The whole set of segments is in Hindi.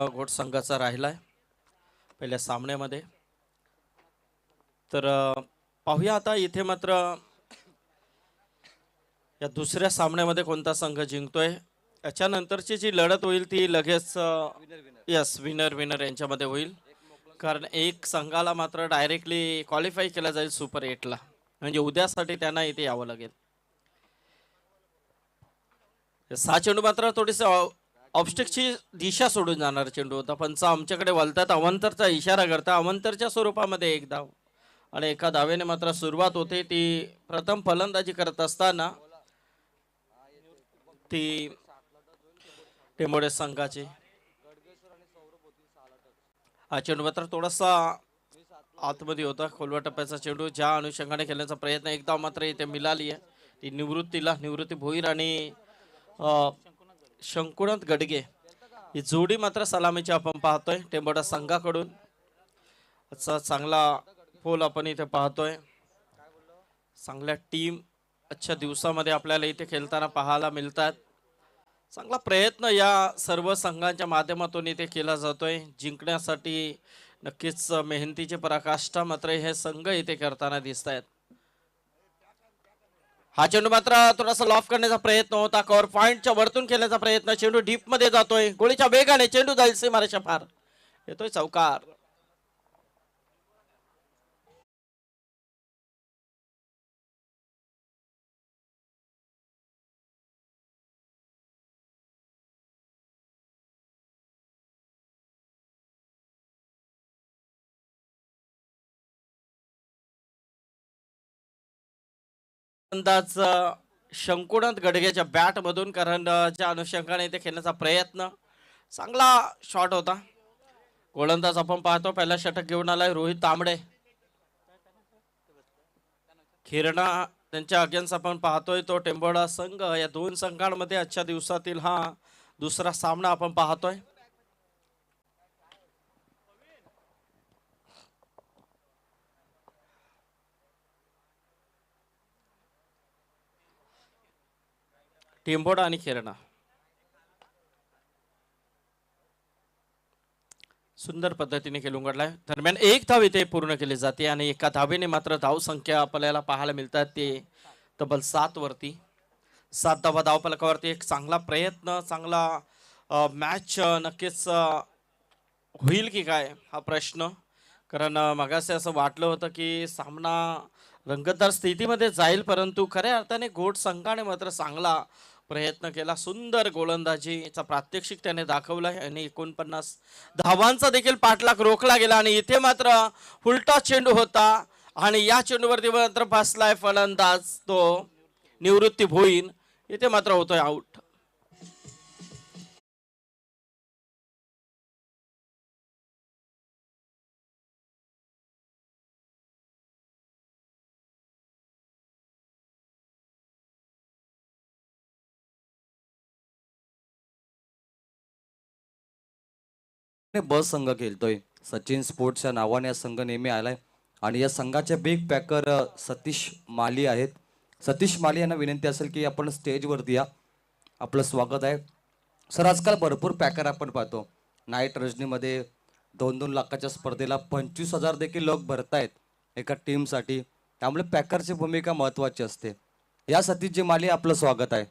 घोट संघाचा राहिलाय पहिल्या सामन्यामध्ये. तर पाहूया आता इथे मात्र या दुसऱ्या सामन्यामध्ये कोणता संघ जिंकतोय. याच्यानंतरची जी लढत होईल ती लगेच यस विनर विनर यांच्यामध्ये होईल. कारण एक संघाला मात्र डायरेक्टली क्वालिफाय केला जाईल सुपर 8ला, म्हणजे उद्यासाठी त्यांना इथे यावं लागेल. 6 चेंडू मात्र थोडीस ऑब्स्टिकची दिशा सोडून जाणार चेंडू होता. पंच आमच्याकडे वळतात, अवंतरचा इशारा करता. अवंतरच्या स्वरूपामध्ये एक धाव आणि एका धावेने मात्र सुरुवात होते. ती प्रथम फलंदाजी करत असताना ती टेंबोडे संघाची. हा चेंडू मात्र थोडासा आतमध्ये होता, खोलवा टप्प्याचा चेंडू. ज्या अनुषंगाने खेळण्याचा प्रयत्न एकदा मात्र इथे मिळाली आहे ती निवृत्ती भोईर आणि शंकुनाथ गडगे ही जोडी मात्र सलामीची आपण पाहतोय टेंबोडा संघाकडून. असा चांगला पोल आपण इथे पाहतोय. चांगल्या टीम आजच्या दिवसामध्ये आपल्याला इथे खेळताना पाहायला मिळतात. चांगला प्रयत्न या सर्व संघांच्या माध्यमातून इथे केला जातोय जिंकण्यासाठी. नक्कीच मेहनतीचे पराकाष्ठा मात्र हे संघ इथे करताना दिसत आहेत. हा चेंडू मात्र थोडासा लॉफ करण्याचा प्रयत्न होता, कव्हर पॉइंटच्या वरतून खेळण्याचा प्रयत्न. चेंडू डीप मध्ये जातोय, गोळीच्या वेगाने चेंडू जाईल सीमारेषा पार, येतोय चौकार. अंदाज शंकुनाथ गडगेच्या बॅट मधून, कारण ज्या अनुषंगाने इथे खेळण्याचा प्रयत्न, चांगला शॉट होता. गोलंदाज आपण पाहतो पहिला षटक घेऊन आलाय रोहित तांबडे. खिरणा त्यांच्या अगेन्स्ट आपण पाहतोय तो टेंबोडा संघ. या दोन संघांमध्ये आजच्या दिवसातील हा दुसरा सामना आपण पाहतोय. टेंबोडा आणि खिरणा सुंदर पद्धतीने खेळून काढलाय. दरम्यान एक धाव इथे पूर्ण केली जाते आणि एका धावेने मात्र धाव संख्या आपल्याला पाहायला मिळतात ते तब्बल 7 वरती. 7 धावा धावफलकावरती. एक चांगला प्रयत्न, चांगला मॅच नक्कीच होईल की काय हा प्रश्न. कारण मगाशी असं वाटलं होतं की सामना रंगतदार स्थितीमध्ये जाईल, परंतु खऱ्या अर्थाने घोट संघाने मात्र चांगला प्रयत्न केला. सुंदर गोलंदाजीचा प्रात्यक्षिक त्याने दाखवलाय आणि 49 धावांचा देखील पाठलाग रोखला गेला. आणि इथे मात्र उलटा चेंडू होता आणि या चेंडूवरती मात्र बसलाय फलंदाज तो निवृत्ती भोईर. इथे मात्र होतोय आउट. ब संघ खेळतोय. सचिन स्पोर्ट्स या नावाने हा संघ नेहमी आलाय आणि या संघाचे बिग पॅकर सतीश माली आहेत. सतीश माली यांना विनंती असेल की आपण स्टेजवरती या, आपलं स्वागत आहे. सर, आजकाल भरपूर पॅकर आपण पाहतो. नाईट रजनीमध्ये 2-2 लाखाच्या स्पर्धेला 25,000 देखील लोक भरतायत एका टीमसाठी. त्यामुळे पॅकरची भूमिका महत्वाची असते. या सतीशजी माली, आपलं स्वागत आहे.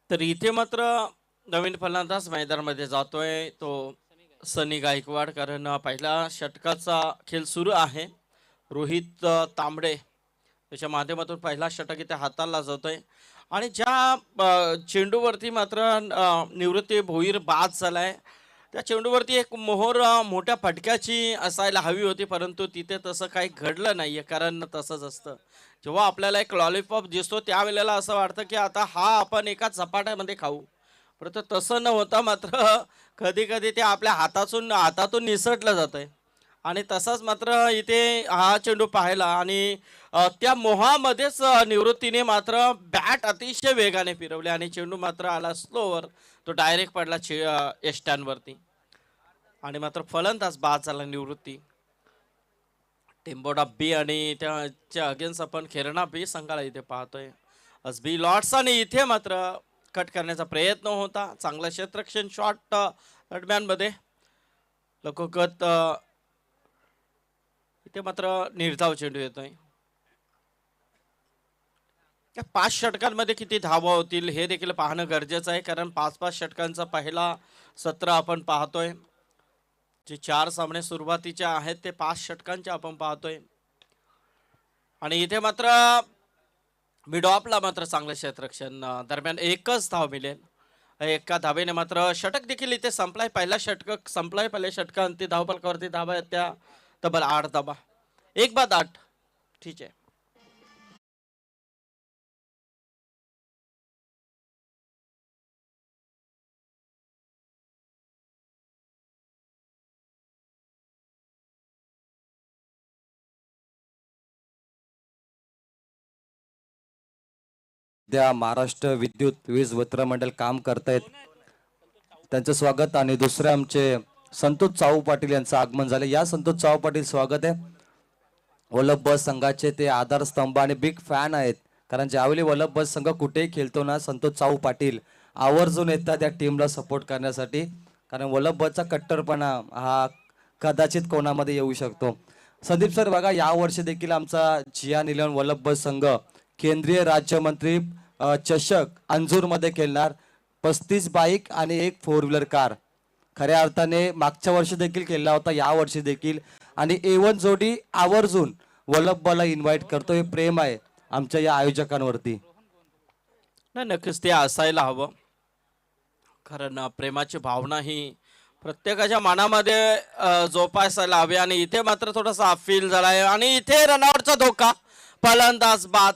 तर इथे मात्र नवीन फलंदाज मैदानामध्ये जातोय तो सनी गायकवाड. कारण पहिला षटकाचा खेळ सुरू आहे. रोहित तांबडे त्याच्या माध्यमातून पहिला षटक इथे हाताळला जातोय आणि ज्या चेंडूवरती मात्र निवृत्ती भोईर बाद झालाय त्या चेंडूवरती एक मोहोर मोठ्या फटक्याची असायला हवी होती, परंतु तिथे तसं काही घडलं नाहीये. कारण तसंच असतं, जेव्हा आपल्याला एक लॉलीपॉप दिसतो त्यावेळेला असं वाटतं की आता हा आपण एका झपाट्यामध्ये खाऊ, परंतु तसं न होता मात्र कधी कधी ते आपल्या हातातून निसटलं जातंय. आणि तसाच मात्र इथे हा चेंडू पाहिला आणि त्या मोहामध्येच निवृत्तीने मात्र बॅट अतिशय वेगाने फिरवले आणि चेंडू मात्र आला स्लोवर. तो डायरेक्ट पडला एस्टॅनवरती आणि मात्र फलंदाज बाद झाला निवृत्ती. टेंबोडा बी आणि त्याच्या अगेन्स्ट आपण खेरणा बी संघाला इथे पाहतोय. बी लॉट्स आणि इथे मात्र कट करण्याचा प्रयत्न होता. चांगला क्षेत्ररक्षण शॉट दरम्यान मध्ये लकोकत इथे मात्र निर्धाव चेंडू येतोय. या 5 षटकांमध्ये किती धावा होतील हे देखील पाहणं गरजेचं आहे, कारण 5-5 षटकांचा पहिला सत्र आपण पाहतोय. जे 4 सामने सुरुवातीचे आहेत ते 5 षटकांचे आपण पाहतोय. आणि इथे मात्र मिडॉपला मात्र चांगलं क्षेत्ररक्षण दरम्यान एकच धाव मिळेल. एका धावेने मात्र षटक देखील इथे संपलाय. पहिला षटक संपलाय. पहिल्या षटकांती धावफलकावरती धावा आहेत त्या तब्बल 8 धावा. 1-8. ठीक आहे. त्या महाराष्ट्र विद्युत वीज वितरण मंडळ काम करतायत, त्यांचं स्वागत. आणि दुसरे आमचे संतोष चाऊ पाटील यांचं आगमन झालं. या संतोष चाऊ पाटील स्वागत आहे. वल्लभ बस संघाचे ते आधारस्तंभ आणि बिग फॅन आहेत, कारण ज्यावेळी वल्लभ बस संघ कुठेही खेळतो ना, संतोष चाऊ पाटील आवर्जून येतात त्या टीमला सपोर्ट करण्यासाठी, कारण वल्लभ बसचा कट्टरपणा हा कदाचित कोणामध्ये येऊ शकतो. संदीप सर बघा, या वर्षी देखील आमचा जियान 11 वल्लभ बस संघ केंद्रीय राज्यमंत्री चषक अंजूरमध्ये खेळणार. 35 बाईक आणि 1 4 व्हीलर कार. खऱ्या अर्थाने मागच्या वर्षी देखील खेळला होता, या वर्षी देखील. आणि A1 जोडी आवर्जून वल्लभला इन्व्हाइट करतो. हे प्रेम आहे आमच्या या आयोजकांवरती. नाही, नक्कीच ते असायला हवं, कारण प्रेमाची भावना ही प्रत्येकाच्या मनामध्ये जोपासायला हवी. आणि इथे मात्र थोडासा अपील झालाय आणि इथे रनआउटचा धोका. फलंदाज बाद.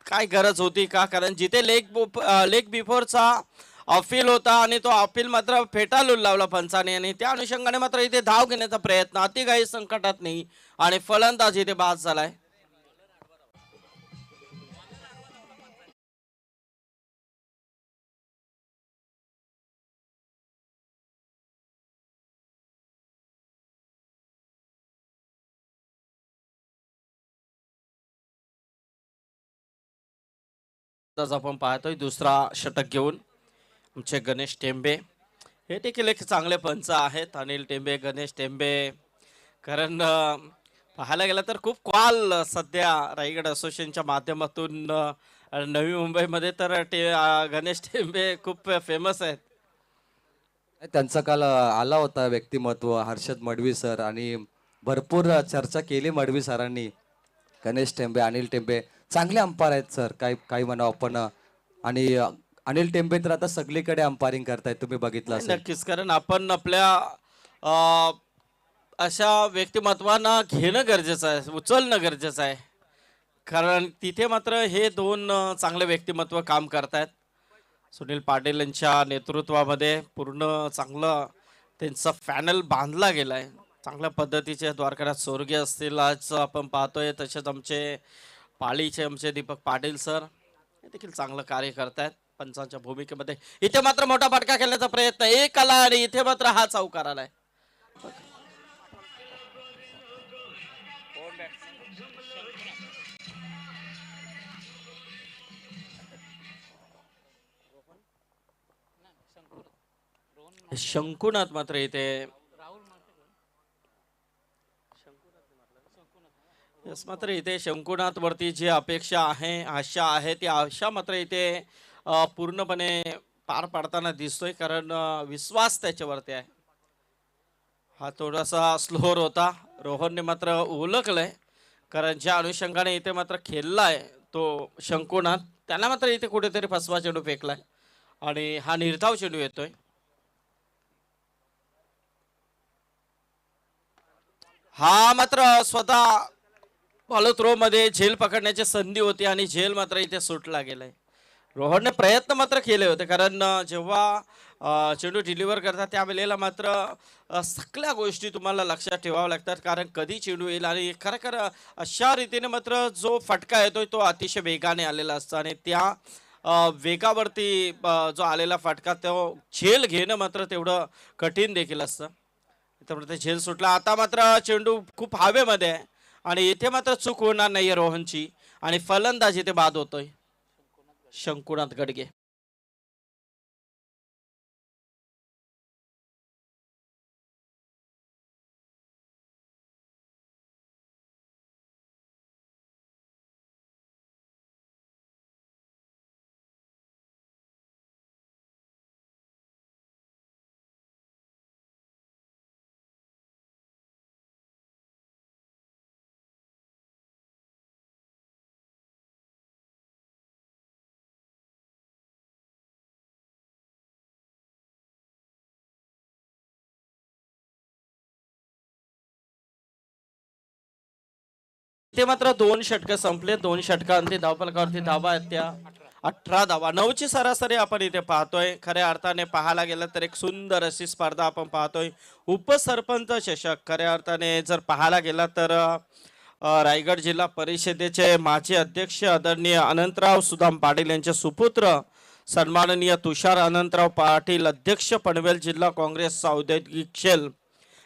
काय गरज होती का? कारण जिथे लेग बिफोरचा अपील होता आणि तो अपील मात्र फेटाळून लावला पंचाने, आणि त्या अनुषंगाने मात्र इथे धाव घेण्याचा प्रयत्न अतिघाई संकटात नाही आणि फलंदाज इथे बाद झालाय. आज आपण पाहतोय दुसरा षटक घेऊन आमचे गणेश टेंबे. हे देखील एक चांगले पंच आहेत, अनिल टेंबे, गणेश टेंबे. कारण पाहायला गेलं तर खूप कॉल सध्या रायगड असोसिएशनच्या माध्यमातून नवी मुंबईमध्ये तर गणेश टेंबे खूप फेमस आहेत. त्यांचा काल आला होता व्यक्तिमत्व हर्षद मडवी सर, आणि भरपूर चर्चा केली मडवी सरांनी. गणेश टेंबे, अनिल टेंबे चांगले अंपायर आहेत सर, काही म्हणावं आपण. आणि अनिल टेंबे तर आता सगळीकडे अंपायरिंग करतायत, तुम्ही बघितलं असेल. नक्कीच, कारण आपण आपल्या अशा व्यक्तिमत्वांना घेणं गरजेचं आहे, उचलणं गरजेचं आहे, कारण तिथे मात्र हे 2 चांगले व्यक्तिमत्व काम करतायत. सुनील पाटील यांच्या नेतृत्वामध्ये पूर्ण चांगलं त्यांचा पॅनल बांधला गेलाय. चांगल्या पद्धतीचे द्वारकानाथ सोरगे असतील आज आपण पाहतोय, तसेच आमचे पाळीचे आमचे दीपक पाटील सर हे देखील चांगलं कार्य करतायत पंचांच्या भूमिकेमध्ये. इथे मात्र मोठा फटका खेळण्याचा प्रयत्न एक आला आणि इथे मात्र हा चौकार आलाय. शंकुनाथ मात्र इथे मात्र इथे शंकुनाथ वरती जी अपेक्षा आहे, आशा आहे, ती आशा मात्र इथे पूर्णपणे पार पाडताना दिसतोय, कारण विश्वास त्याच्यावरती आहे. हा थोडासा स्लोअर होता, रोहनने मात्र ओळखलंय, कारण ज्या अनुषंगाने इथे मात्र खेळलाय तो शंकुनाथ, त्याला मात्र इथे कुठेतरी फसवा चेंडू फेकलाय आणि हा निर्धाव चेंडू येतोय. हा मात्र स्वतः फॉलो थ्रो मध्ये झेल पकडण्याची संधी होती आणि झेल मात्र इथे सुटला गेलाय. रोहनने प्रयत्न मात्र केले होते, कारण जेव्हा चेंडू डिलिव्हर करतात त्यावेळेला मात्र सगळ्या गोष्टी तुम्हाला लक्षात ठेवाव्या लागतात, कारण कधी चेंडू येईल. आणि खरं अशा रीतीने मात्र जो फटका येतोय तो अतिशय वेगाने आलेला असतो आणि त्या वेगावरती जो आलेला फटका तो झेल घेणं मात्र तेवढं कठीण देखील असतं. त्यामुळे ते झेल सुटला. आता मात्र चेंडू खूप हवेमध्ये आहे आणि इथे मात्र चूक होणार नाहीये रोहनची आणि फलंदाज इथे बाद होतोय शंकुनाथ गडगे. इथे मात्र 2 षटकं संपले. 2 षटकांती धावफलकावरती धावा आहेत त्या 18 धावा. 9ची सरासरी आपण इथे पाहतोय. खऱ्या अर्थाने पाहायला गेलं तर एक सुंदर अशी स्पर्धा आपण पाहतोय. उपसरपंच चषक खऱ्या अर्थाने जर पाहायला गेला तर रायगड जिल्हा परिषदेचे माजी अध्यक्ष आदरणीय अनंतराव सुदाम पाटील यांचे सुपुत्र सन्माननीय तुषार अनंतराव पाटील अध्यक्ष पनवेल जिल्हा काँग्रेस औद्योगिक शेल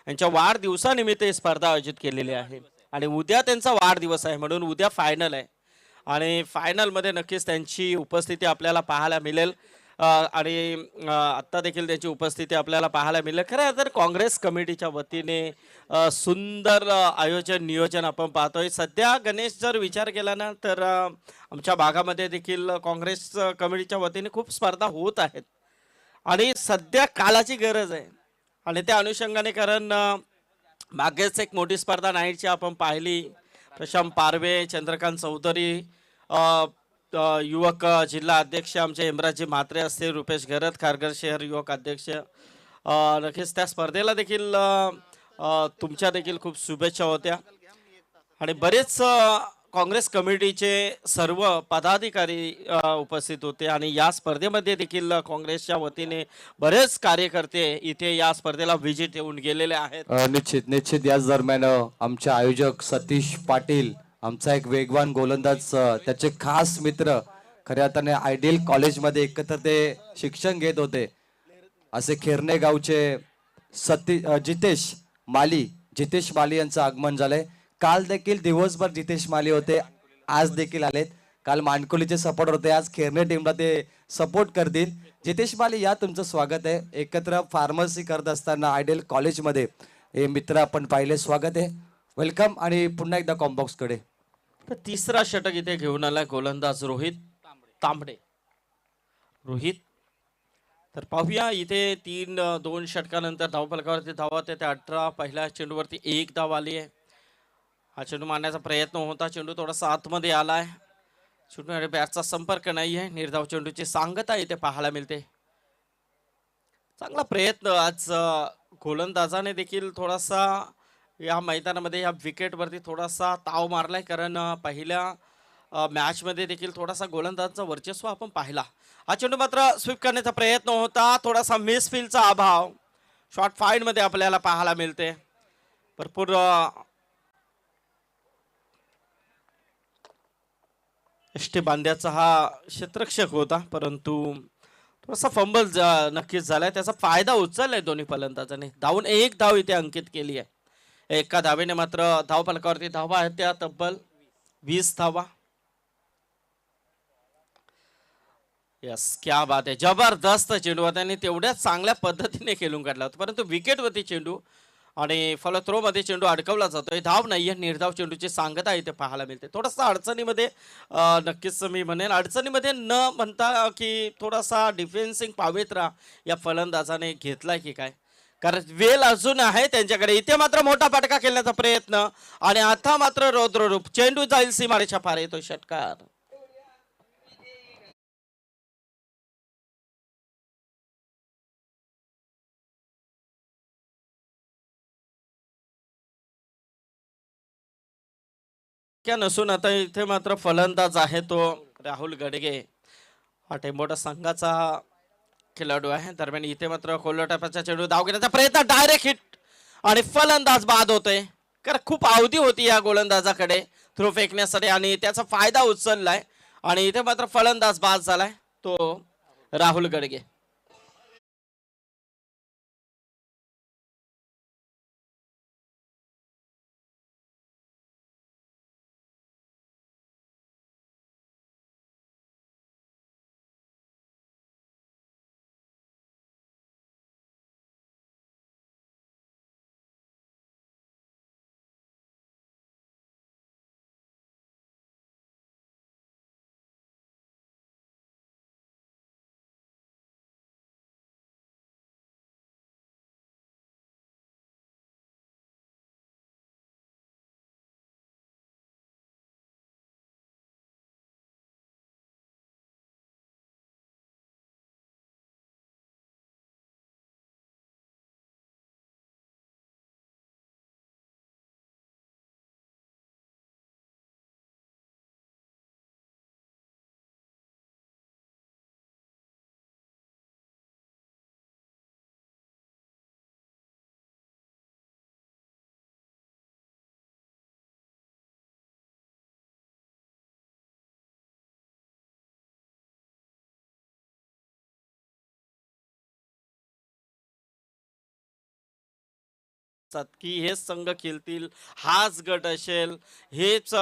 यांच्या वाढदिवसानिमित्त ही स्पर्धा आयोजित केलेली आहे आणि उद्या त्यांचा वाढदिवस आहे म्हणून उद्या फायनल आहे आणि फायनलमध्ये नक्कीच त्यांची उपस्थिती आपल्याला पाहायला मिळेल आणि आत्ता देखील त्याची उपस्थिती आपल्याला पाहायला मिळेल. खरं तर काँग्रेस कमिटीच्या वतीने सुंदर आयोजन नियोजन आपण पाहतोय. सध्या गणेश जर विचार केला ना तर आमच्या भागामध्ये देखील काँग्रेस कमिटीच्या वतीने खूप स्पर्धा होत आहेत आणि सध्या काळाची गरज आहे आणि त्या अनुषंगाने कारण मागेच एक मोठी स्पर्धा नाईटची आपण पाहिली. प्रशांत पारवे, चंद्रकांत चौधरी, युवक जिल्हा अध्यक्ष आमचे हेमराजजी म्हात्रे असतील, रुपेश घरत खारघर शहर युवक अध्यक्ष. नक्कीच त्या स्पर्धेला देखील तुमच्या देखील खूप शुभेच्छा होत्या आणि बरेच काँग्रेस कमिटीचे सर्व पदाधिकारी उपस्थित होते आणि या स्पर्धेमध्ये देखील काँग्रेसच्या वतीने बरेच कार्यकर्ते इथे या स्पर्धेला व्हिजिट येऊन गेलेले आहेत. निश्चित निश्चित याच दरम्यान आमचे आयोजक सतीश पाटील आमचा एक वेगवान गोलंदाज त्याचे खास मित्र खऱ्या अर्थाने आयडियल कॉलेजमध्ये एकत्र ते शिक्षण घेत होते असे खेरणे गावचे जितेश माली यांचं आगमन झालंय. काल देखील दिवसभर जितेश माली होते, आज देखील आलेत. काल मानकोलीचे सपोर्ट होते, आज खेरणे टीमला ते सपोर्ट करतील. जितेश माली या तुमचं स्वागत आहे. एकत्र फार्मसी करत असताना आयडियल कॉलेजमध्ये हे मित्र आपण पाहिले, स्वागत आहे, वेलकम. आणि पुन्हा एकदा कॉम्बॉक्स कडे तर तिसरा षटक इथे घेऊन आला गोलंदाज रोहित तांबडे. रोहित तर पाहूया इथे 2 षटकानंतर धावफलकावरती धावा ते 18. पहिल्या चेंडूवरती 1 धाव आली आहे. हा चेंडू मारण्याचा प्रयत्न होता, चेंडू थोडासा आतमध्ये आलाय. चेंडू आणि बॅटचा संपर्क नाही आहे. निर्धाव चेंडूची सांगता इथे पाहायला मिळते. चांगला प्रयत्न आज गोलंदाजाने देखील थोडासा या मैदानामध्ये या विकेटवरती थोडासा ताव मारलाय कारण पहिल्या मॅच मध्ये देखील थोडासा गोलंदाजाचा वर्चस्व आपण पाहिला. हा चेंडू मात्र स्वीप करण्याचा प्रयत्न होता, थोडासा मिसफिलचा अभाव शॉर्ट फाईड मध्ये आपल्याला पाहायला मिळते. भरपूर एष्टी बांध्याचा हा क्षेत्ररक्षक होता परंतु थोडासा फंबल नक्कीच झालाय. त्याचा फायदा उचललाय दोन्ही फलंदाजांनी. धावून 1 धाव इथे अंकित केली आहे. एका धावेने मात्र धाव फलकावरती धावा आहेत त्या तब्बल 20 धावा. यस, क्या बात आहे, जबरदस्त चेंडू त्यांनी तेवढ्याच चांगल्या पद्धतीने खेळून काढला होता परंतु विकेटवरती चेंडू आणि थ्रो मध्ये चेंडू अडकवला जातोय. धाव नाहीये, निर्धाव चेंडूची सांगता इथे पाहायला मिळते. थोडासा अडचणीमध्ये नक्कीच मी म्हणेन अडचणीमध्ये न म्हणता की थोडासा डिफेन्सिंग पावित्रा या फलंदाजाने घेतलाय की काय, कारण वेल अजून आहे त्यांच्याकडे. इथे मात्र मोठा फटका खेळण्याचा प्रयत्न आणि आता मात्र रौद्ररूप चेंडू जाईल सीमारेषा पार, येतो षटकार. क्या नसून आता इथे मात्र फलंदाज आहे तो राहुल गडगे. हा टेंबोटा संघाचा खेळाडू आहे. दरम्यान इथे मात्र कोल्हाटाचा चेंडू धाव घेण्याचा प्रयत्न, डायरेक्ट हिट आणि फलंदाज बाद होतोय. कारण खूप अवधी होती या गोलंदाजाकडे थ्रो फेकण्यासाठी आणि त्याचा फायदा उचललाय आणि इथे मात्र फलंदाज बाद झालाय तो राहुल गडगे. की हेच संघ खेळतील, हाच गट असेल, हेच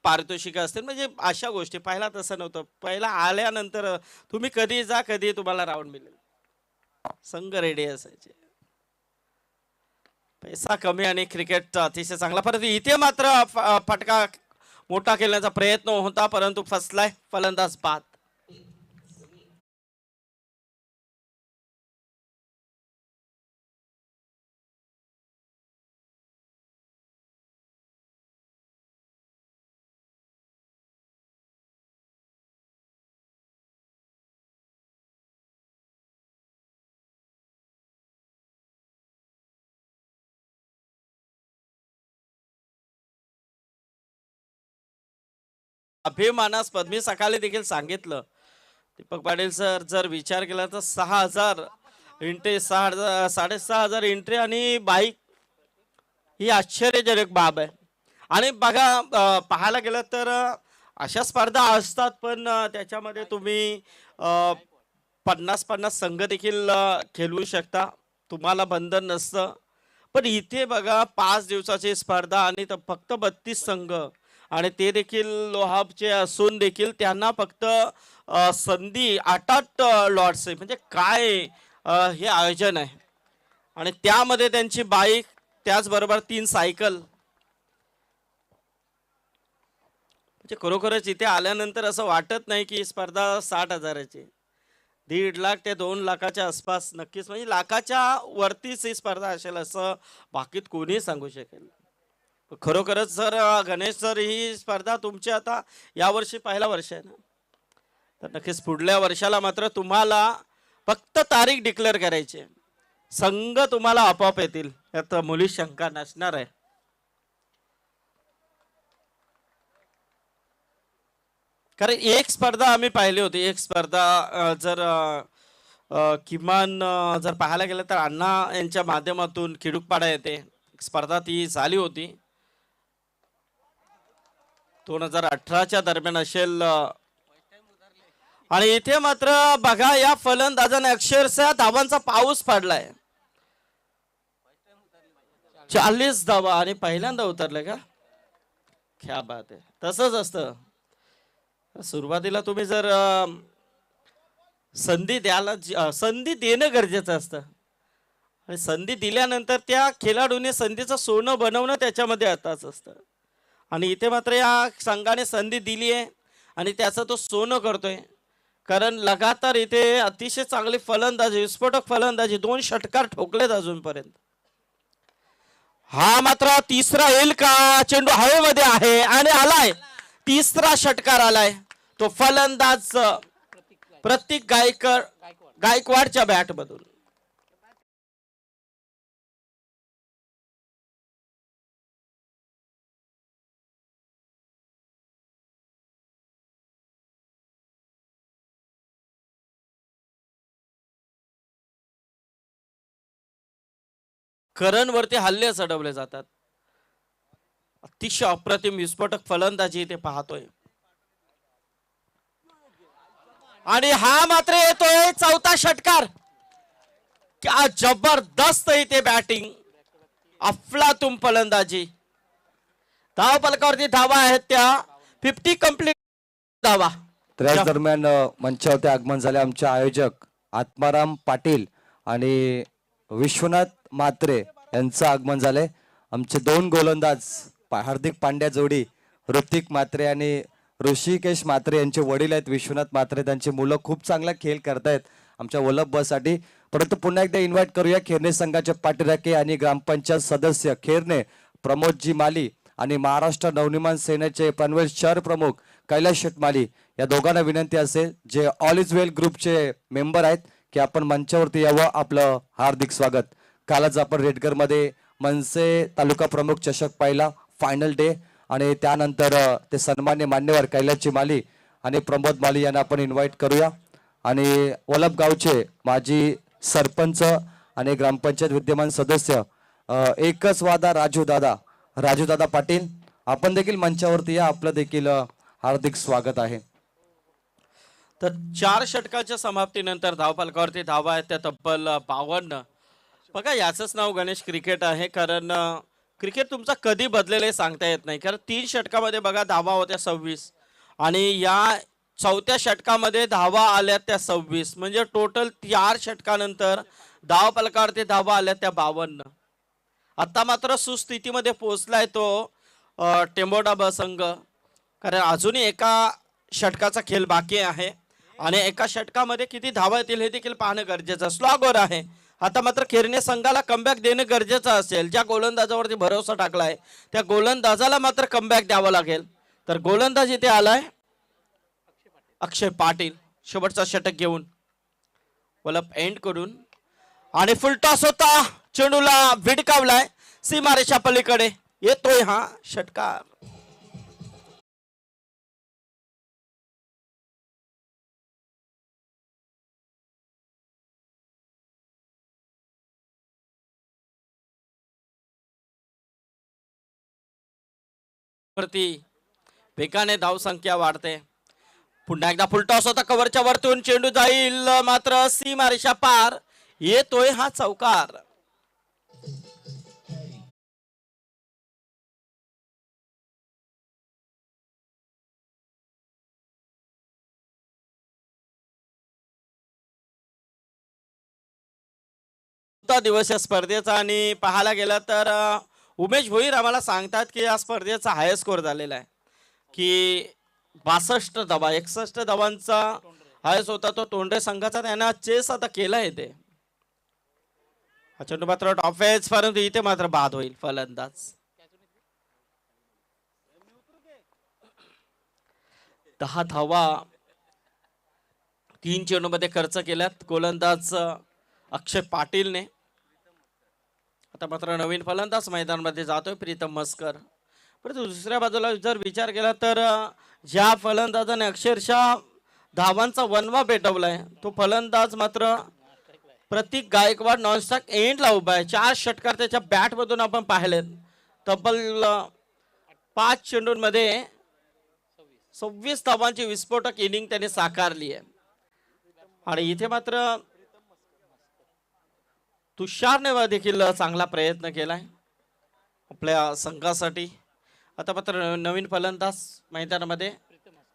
पारितोषिक असतील, म्हणजे अशा गोष्टी. पहिला तसं नव्हतं. पहिला आल्यानंतर तुम्ही कधी जा, कधी तुम्हाला राऊंड मिळेल, संघ रेडी असायचे. पैसा कमी आणि क्रिकेट अतिशय चांगला. परंतु इथे मात्र फटका मोठा खेळण्याचा प्रयत्न होता, परंतु फसलाय फलंदाज बाद. अभिमानास्पद. मी सकाळी देखील सांगितलं, दीपक पाटील सर, जर विचार केला तर 6,000 एंट्री, 6,000 6,500 एंट्री आणि बाईक, ही आश्चर्यजनक बाब आहे. आणि बघा, पाहायला गेलं तर अशा स्पर्धा असतात, पण त्याच्यामध्ये तुम्ही 50-50 संघ देखील खेळवू शकता, तुम्हाला बंधन नसतं. पण इथे बघा, 5 दिवसाची स्पर्धा आणि फक्त 32 संघ, आणि ते देखील लोहाबचे असून देखील त्यांना फक्त संधी 8-8 लॉट्स आहे. म्हणजे काय हे आयोजन आहे. आणि त्यामध्ये त्यांची बाईक, त्याचबरोबर 3 सायकल. म्हणजे खरोखरच इथे आल्यानंतर असं वाटत नाही की ही स्पर्धा 60,000ची. 1.5 लाख ते 2 लाखाच्या आसपास नक्कीच, म्हणजे लाखाच्या वरतीच ही स्पर्धा असेल असं बाकीत कोणी सांगू शकेल. खरोखरच सर, गणेश सर, ही स्पर्धा तुमची आता यावर्षी पहिला वर्ष आहे ना, तर नक्कीच पुढल्या वर्षाला मात्र तुम्हाला फक्त तारीख डिक्लेअर करायची आहे. संघ तुम्हाला आपोआप येतील, यात मुली शंका नसणार आहे. कारण एक स्पर्धा आम्ही पाहिली होती, एक स्पर्धा जर किमान जर पाहायला गेलं तर अण्णा यांच्या माध्यमातून खिडूकपाडा येते स्पर्धा ती झाली होती, 2018च्या दरम्यान असेल. आणि इथे मात्र बघा, या फलंदाजाने अक्षरशः धावांचा पाऊस पाडलाय. 40 धावा आणि पहिल्यांदा उतरले का? क्या बात आहे. तसंच असतं, सुरुवातीला तुम्ही जर संधी द्यायला, संधी देणं गरजेचं असतं, आणि संधी दिल्यानंतर त्या खेळाडूने संधीचं सोनं बनवणं त्याच्यामध्ये अर्थाच असतं. आणि इथे मात्र या संघाने संधी दिली आहे आणि त्याचं तो सोनं करतोय. कारण लगातार इथे अतिशय चांगली फलंदाजी, विस्फोटक फलंदाजी, 2 षटकार ठोकलेत अजूनपर्यंत. हा मात्र तिसरा येईल का? चेंडू हवेमध्ये आहे आणि आलाय, तिसरा षटकार आलाय. तो फलंदाज प्रतीक गायकवाडच्या बॅट मधून. करण वरती हल्ले चढवले जातात. अतिशय अप्रतिम विस्फोटक फलंदाजी इथे पाहतोय. आणि हा मात्र येतोय चौथा षटकार. क्या जबरदस्त इथे बॅटिंग, अफलातून फलंदाजी. धाव फलकावरती धावा आहेत त्या 50 कंप्लीट धावा. त्याच दरम्यान मंचावरती आगमन झाले आमचे आयोजक आत्माराम पाटील आणि विश्वनाथ म्हात्रे यांचं आगमन झाले. आमचे 2 गोलंदाज हार्दिक पांड्या जोडी, ऋतिक म्हात्रे आणि ऋषिकेश म्हात्रे यांचे वडील आहेत विश्वनाथ म्हात्रे. त्यांची मुलं खूप चांगला खेळ करतायत आमच्या वल्लभ बससाठी. परंतु पुन्हा एकदा इन्व्हाइट करूया खेरणे संघाचे पाठराखे आणि ग्रामपंचायत सदस्य खेरणे प्रमोदजी माली आणि महाराष्ट्र नवनिर्माण सेनेचे पनवेल शहर प्रमुख कैलास शेट माली, या दोघांना विनंती असेल जे ऑल इज वेल ग्रुपचे मेंबर आहेत की आपण मंचावरती यावं. आपलं हार्दिक स्वागत. कालच आपण रेडगर मध्ये मनसे तालुका प्रमुख चषक पाहिला, फायनल डे, आणि त्यानंतर ते सन्मान्य मान्यवर कैलासजी माली आणि प्रमोद माली यांना आपण इन्व्हाइट करूया. आणि वलभ गावचे माजी सरपंच आणि ग्रामपंचायत विद्यमान सदस्य एकच वादा राजू दादा पाटील, आपण देखील मंचावरती या, आपलं देखील हार्दिक स्वागत आहे. तर 4 षटकाच्या समाप्तीनंतर धावफलकावरती धावा आहेत त्या तब्बल 52. बघा याचंच नाव गणेश क्रिकेट आहे, कारण क्रिकेट तुमचा कधी बदलेल हे सांगता येत नाही. कारण 3 षटकामध्ये बघा धावा होत्या 26 आणि या चौथ्या षटकामध्ये धावा आल्या त्या 26, म्हणजे टोटल 4 षटकानंतर धाव फलकावरती धावा आल्या त्या 52. आता मात्र सुस्थितीमध्ये पोहोचलाय तो टेंबोडा ब संघ, कारण अजूनही एका षटकाचा खेळ बाकी आहे आणि एका षटकामध्ये किती धावा येतील हे देखील पाहणं गरजेचं स्लॉगवर आहे. आता मात्र खेरणे संघाला कमबॅक देणं गरजेचं असेल. ज्या गोलंदाजावरती भरोसा टाकलाय त्या गोलंदाजाला मात्र कमबॅक द्यावं लागेल. तर गोलंदाज इथे आलाय अक्षय पाटील, शेवटचा षटक घेऊन वलप एंड करून, आणि फुलटॉस होता, चेंडूला भिडकावलाय सीमारेषा पलीकडे, येतोय हा षटकार. वरती वेगाने धावसंख्या वाढते. पुन्हा एकदा फुलटॉस होता, कव्हरच्या वरतून चेंडू जाईल मात्र सीमारेषा पार, येतोय हा चौकार. दिवस या स्पर्धेचा आणि पाहायला गेला तर उमेश भोईर आम्हाला सांगतात की या स्पर्धेचा हाय स्कोर झालेला आहे की 62 धावा, 61 धावांचा हायस होता तो तोंडे संघाचा, त्यांना चेस आता केला येते. चेंडू मात्र टॉप एज, परंतु इथे मात्र बाद होईल फलंदाज. 10 धावा 3 चेंडू मध्ये खर्च केल्यात गोलंदाज अक्षय पाटीलने. आता मात्र नवीन फलंदाज मैदानामध्ये जातोय प्रीतम मस्कर. परंतु दुसऱ्या बाजूला जर विचार केला तर ज्या फलंदाजाने अक्षरशः धावांचा वनवा पेटवलाय तो फलंदाज मात्र प्रतीक गायकवाड नॉनस्टॉप एंडला उभा आहे. 4 षटकार त्याच्या बॅट मधून आपण पाहिलेत. तब्बल 5 चेंडूंमध्ये 26 धावांची विस्फोटक इनिंग त्याने साकारली आहे. आणि इथे मात्र तुषारने देखील चांगला प्रयत्न केलाय आपल्या संघासाठी. आता मात्र नवीन फलंदाज मैदानामध्ये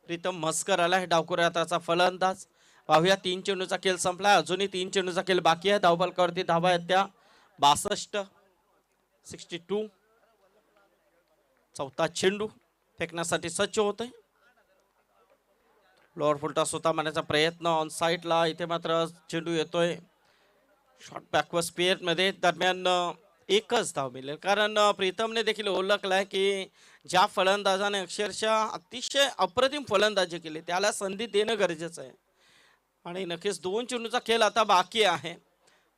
प्रीतम मस्कर आलाय, डावखुऱ्याचा फलंदाज. पाहूया 3 चेंडूचा खेळ संपलाय, अजूनही 3 चेंडूचा खेळ बाकी आहे. धावफलकावरती धावा आहेत त्या 62, 62. चौथा चेंडू फेकण्यासाठी सज्ज होतोय. लोअर फुलटॉस होता मारण्याचा प्रयत्न ऑन साईडला, इथे मात्र चेंडू येतोय शॉर्ट बॅकवर्ड स्पेअर मध्ये. दरम्यान एकच धाव मिळेल, कारण प्रीतमने देखील ओळखलाय की ज्या फलंदाजाने अक्षरशः अतिशय अप्रतिम फलंदाजी केली त्याला संधी देणं गरजेचं आहे. आणि नक्कीच 2 चेंडूचा खेळ आता बाकी आहे,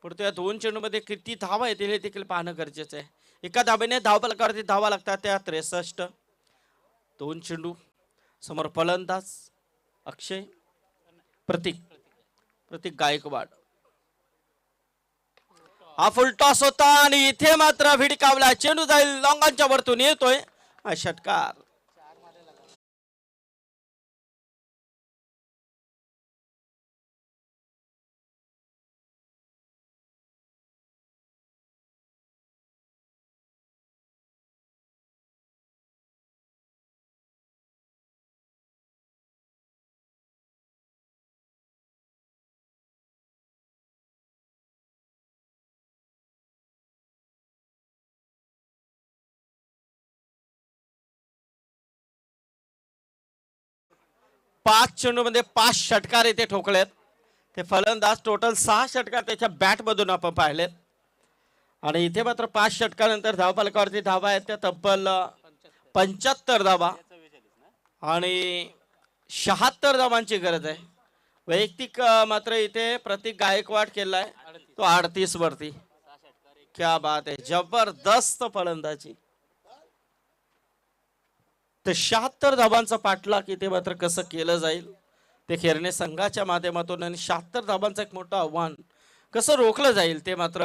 परंतु या 2 चेंडूमध्ये किती धावा येतील हे देखील पाहणं गरजेचं आहे. एका धावेने धावफलकावरती धावा लागतात त्या 63. 2 चेंडू समोर फलंदाज अक्षय, प्रतीक गायकवाड. हा फुलटॉस होता आणि इथे मात्र भिडकावला, चेंडू जाईल लॉंगांच्या वरतून, येतोय हा षटकार. पाच चेंडू मध्ये 5 षटकार इथे ठोकलेत ते फलंदाज. टोटल 6 षटकार त्याच्या बॅट मधून आपण पाहिलेत. आणि इथे मात्र 5 षटकानंतर धावफलकावरती धावा आहेत त्या तब्बल 75 धावा आणि 76 धावांची गरज आहे. वैयक्तिक मात्र इथे प्रतीक गायकवाड केलाय तो 38 वरती. क्या बात आहे, जबरदस्त फलंदाजी. तर 76 धावांचा पाठलाग इथे मात्र कसं केलं जाईल ते खेरणे संघाच्या माध्यमातून, आणि 76 धावांचं एक मोठं आव्हान कसं रोखलं जाईल ते मात्र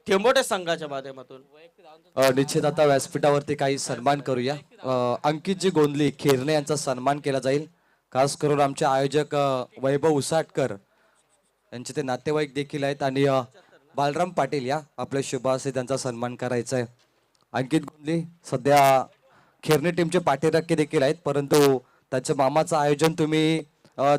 टेंबोडे संघाच्या माध्यमातून. निश्चित आता व्यासपीठावरती काही सन्मान करूया. अंकितजी गोंदली खेरणे यांचा सन्मान केला जाईल. खास करून आमचे आयोजक वैभव उसाटकर यांचे ते नातेवाईक देखील आहेत आणि बालराम पाटील या आपल्या शुभासे त्यांचा सन्मान करायचा आहे. अंकित गुंजली सध्या खेरणे टीमचे पाठीराखे देखील आहेत, परंतु त्याच्या मामाचं आयोजन तुम्ही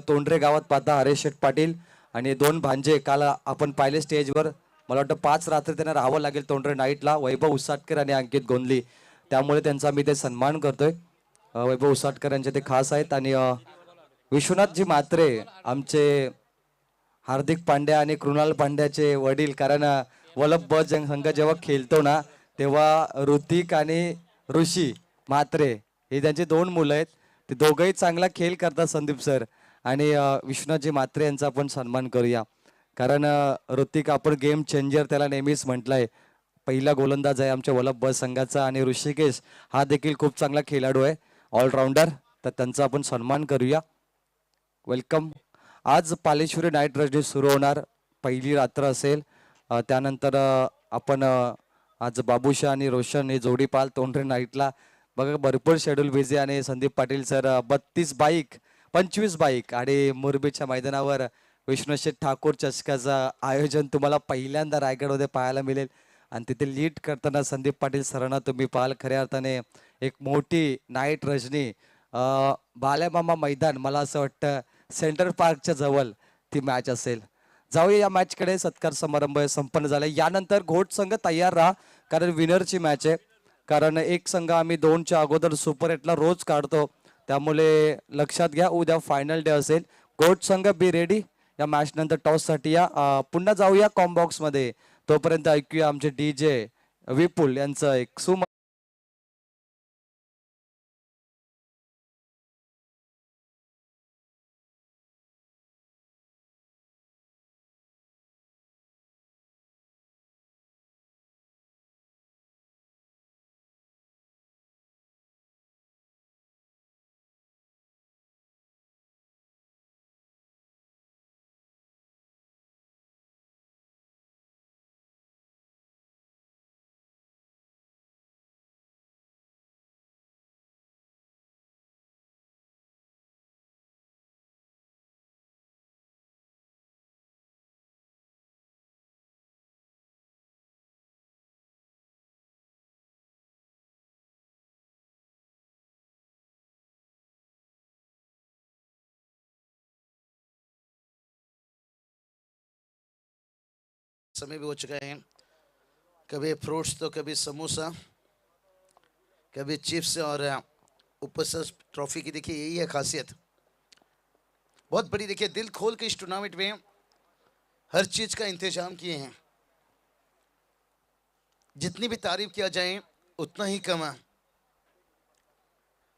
तोंडरे गावात पाहता. हरेश शेठ पाटील आणि दोन भांजे काल आपण पाहिले स्टेजवर. मला वाटतं 5 रात्री त्यांना राहावं लागेल तोंडरे नाईटला. वैभव उसाटकर आणि अंकित गोंदली, त्यामुळे त्यांचा मी ते सन्मान करतोय. वैभव उसाटकर यांचे ते खास आहेत. आणि विश्वनाथजी म्हात्रे आमचे हार्दिक पांड्या आणि कृणाल पांड्याचे वडील. कारण वल्लभ ब संघ जेव्हा खेळतो ना, तेव्हा ऋतिक आणि ऋषी म्हात्रे हे त्यांचे 2 मुलं आहेत. ते दोघंही चांगला खेळ करतात संदीप सर. आणि विश्वनाथजी म्हात्रे यांचा आपण सन्मान करूया. कारण ऋतिक आपण गेम चेंजर त्याला नेहमीच म्हटलंय. पहिला गोलंदाज आहे आमच्या वल्लभ ब संघाचा. आणि ऋषिकेश हा देखील खूप चांगला खेळाडू आहे, ऑलराऊंडर. तर त्यांचा आपण सन्मान करूया. वेलकम. आज पालेश्वरी नाईट रजनी सुरू होणार. पहिली रात्र असेल. त्यानंतर आपण आज बाबूशा आणि रोशन हे जोडी पाल तोंडरे नाईटला. बघा भरपूर शेड्यूल बिझी. आणि Sandeep Patil sir 32 bike 25 bike आणि मुरबीच्या मैदानावर विष्णुशेठ ठाकूर चषकाचं आयोजन तुम्हाला पहिल्यांदा रायगडमध्ये पाहायला मिळेल. आणि तिथे लीड करताना संदीप पाटील सरांना तुम्ही पाहाल. खऱ्या अर्थाने एक मोठी नाईट रजनी. बाल्यामामा मैदान, मला असं वाटतं सेंट्रल पार्कच्या जवळ ती मॅच असेल. जाऊया या मॅचकडे. सत्कार समारंभ संपन्न झाला. यानंतर घोट संघ तयार राहा, कारण विनरची मॅच आहे. कारण एक संघ आम्ही 2च्या अगोदर सुपर 8ला रोज काढतो, त्यामुळे लक्षात घ्या उद्या फायनल डे असेल. घोट संघ बी रेडी. या मॅच नंतर टॉससाठी या. पुन्हा जाऊया कॉम्बॉक्स मध्ये. तोपर्यंत ऐकूया आमचे DJ विपुल यांचं एक समय भी हो चुका है। कभी फ्रूट्स तो कभी समोसा, कभी चिप्स, और ऊपर से ट्रॉफी की देखिए यही है खासियत। बहुत बड़ी देखिए, दिल खोल के इस टूर्नामेंट में हर चीज का इंतजाम किए हैं। जितनी भी तारीफ किया जाए उतना ही कम है।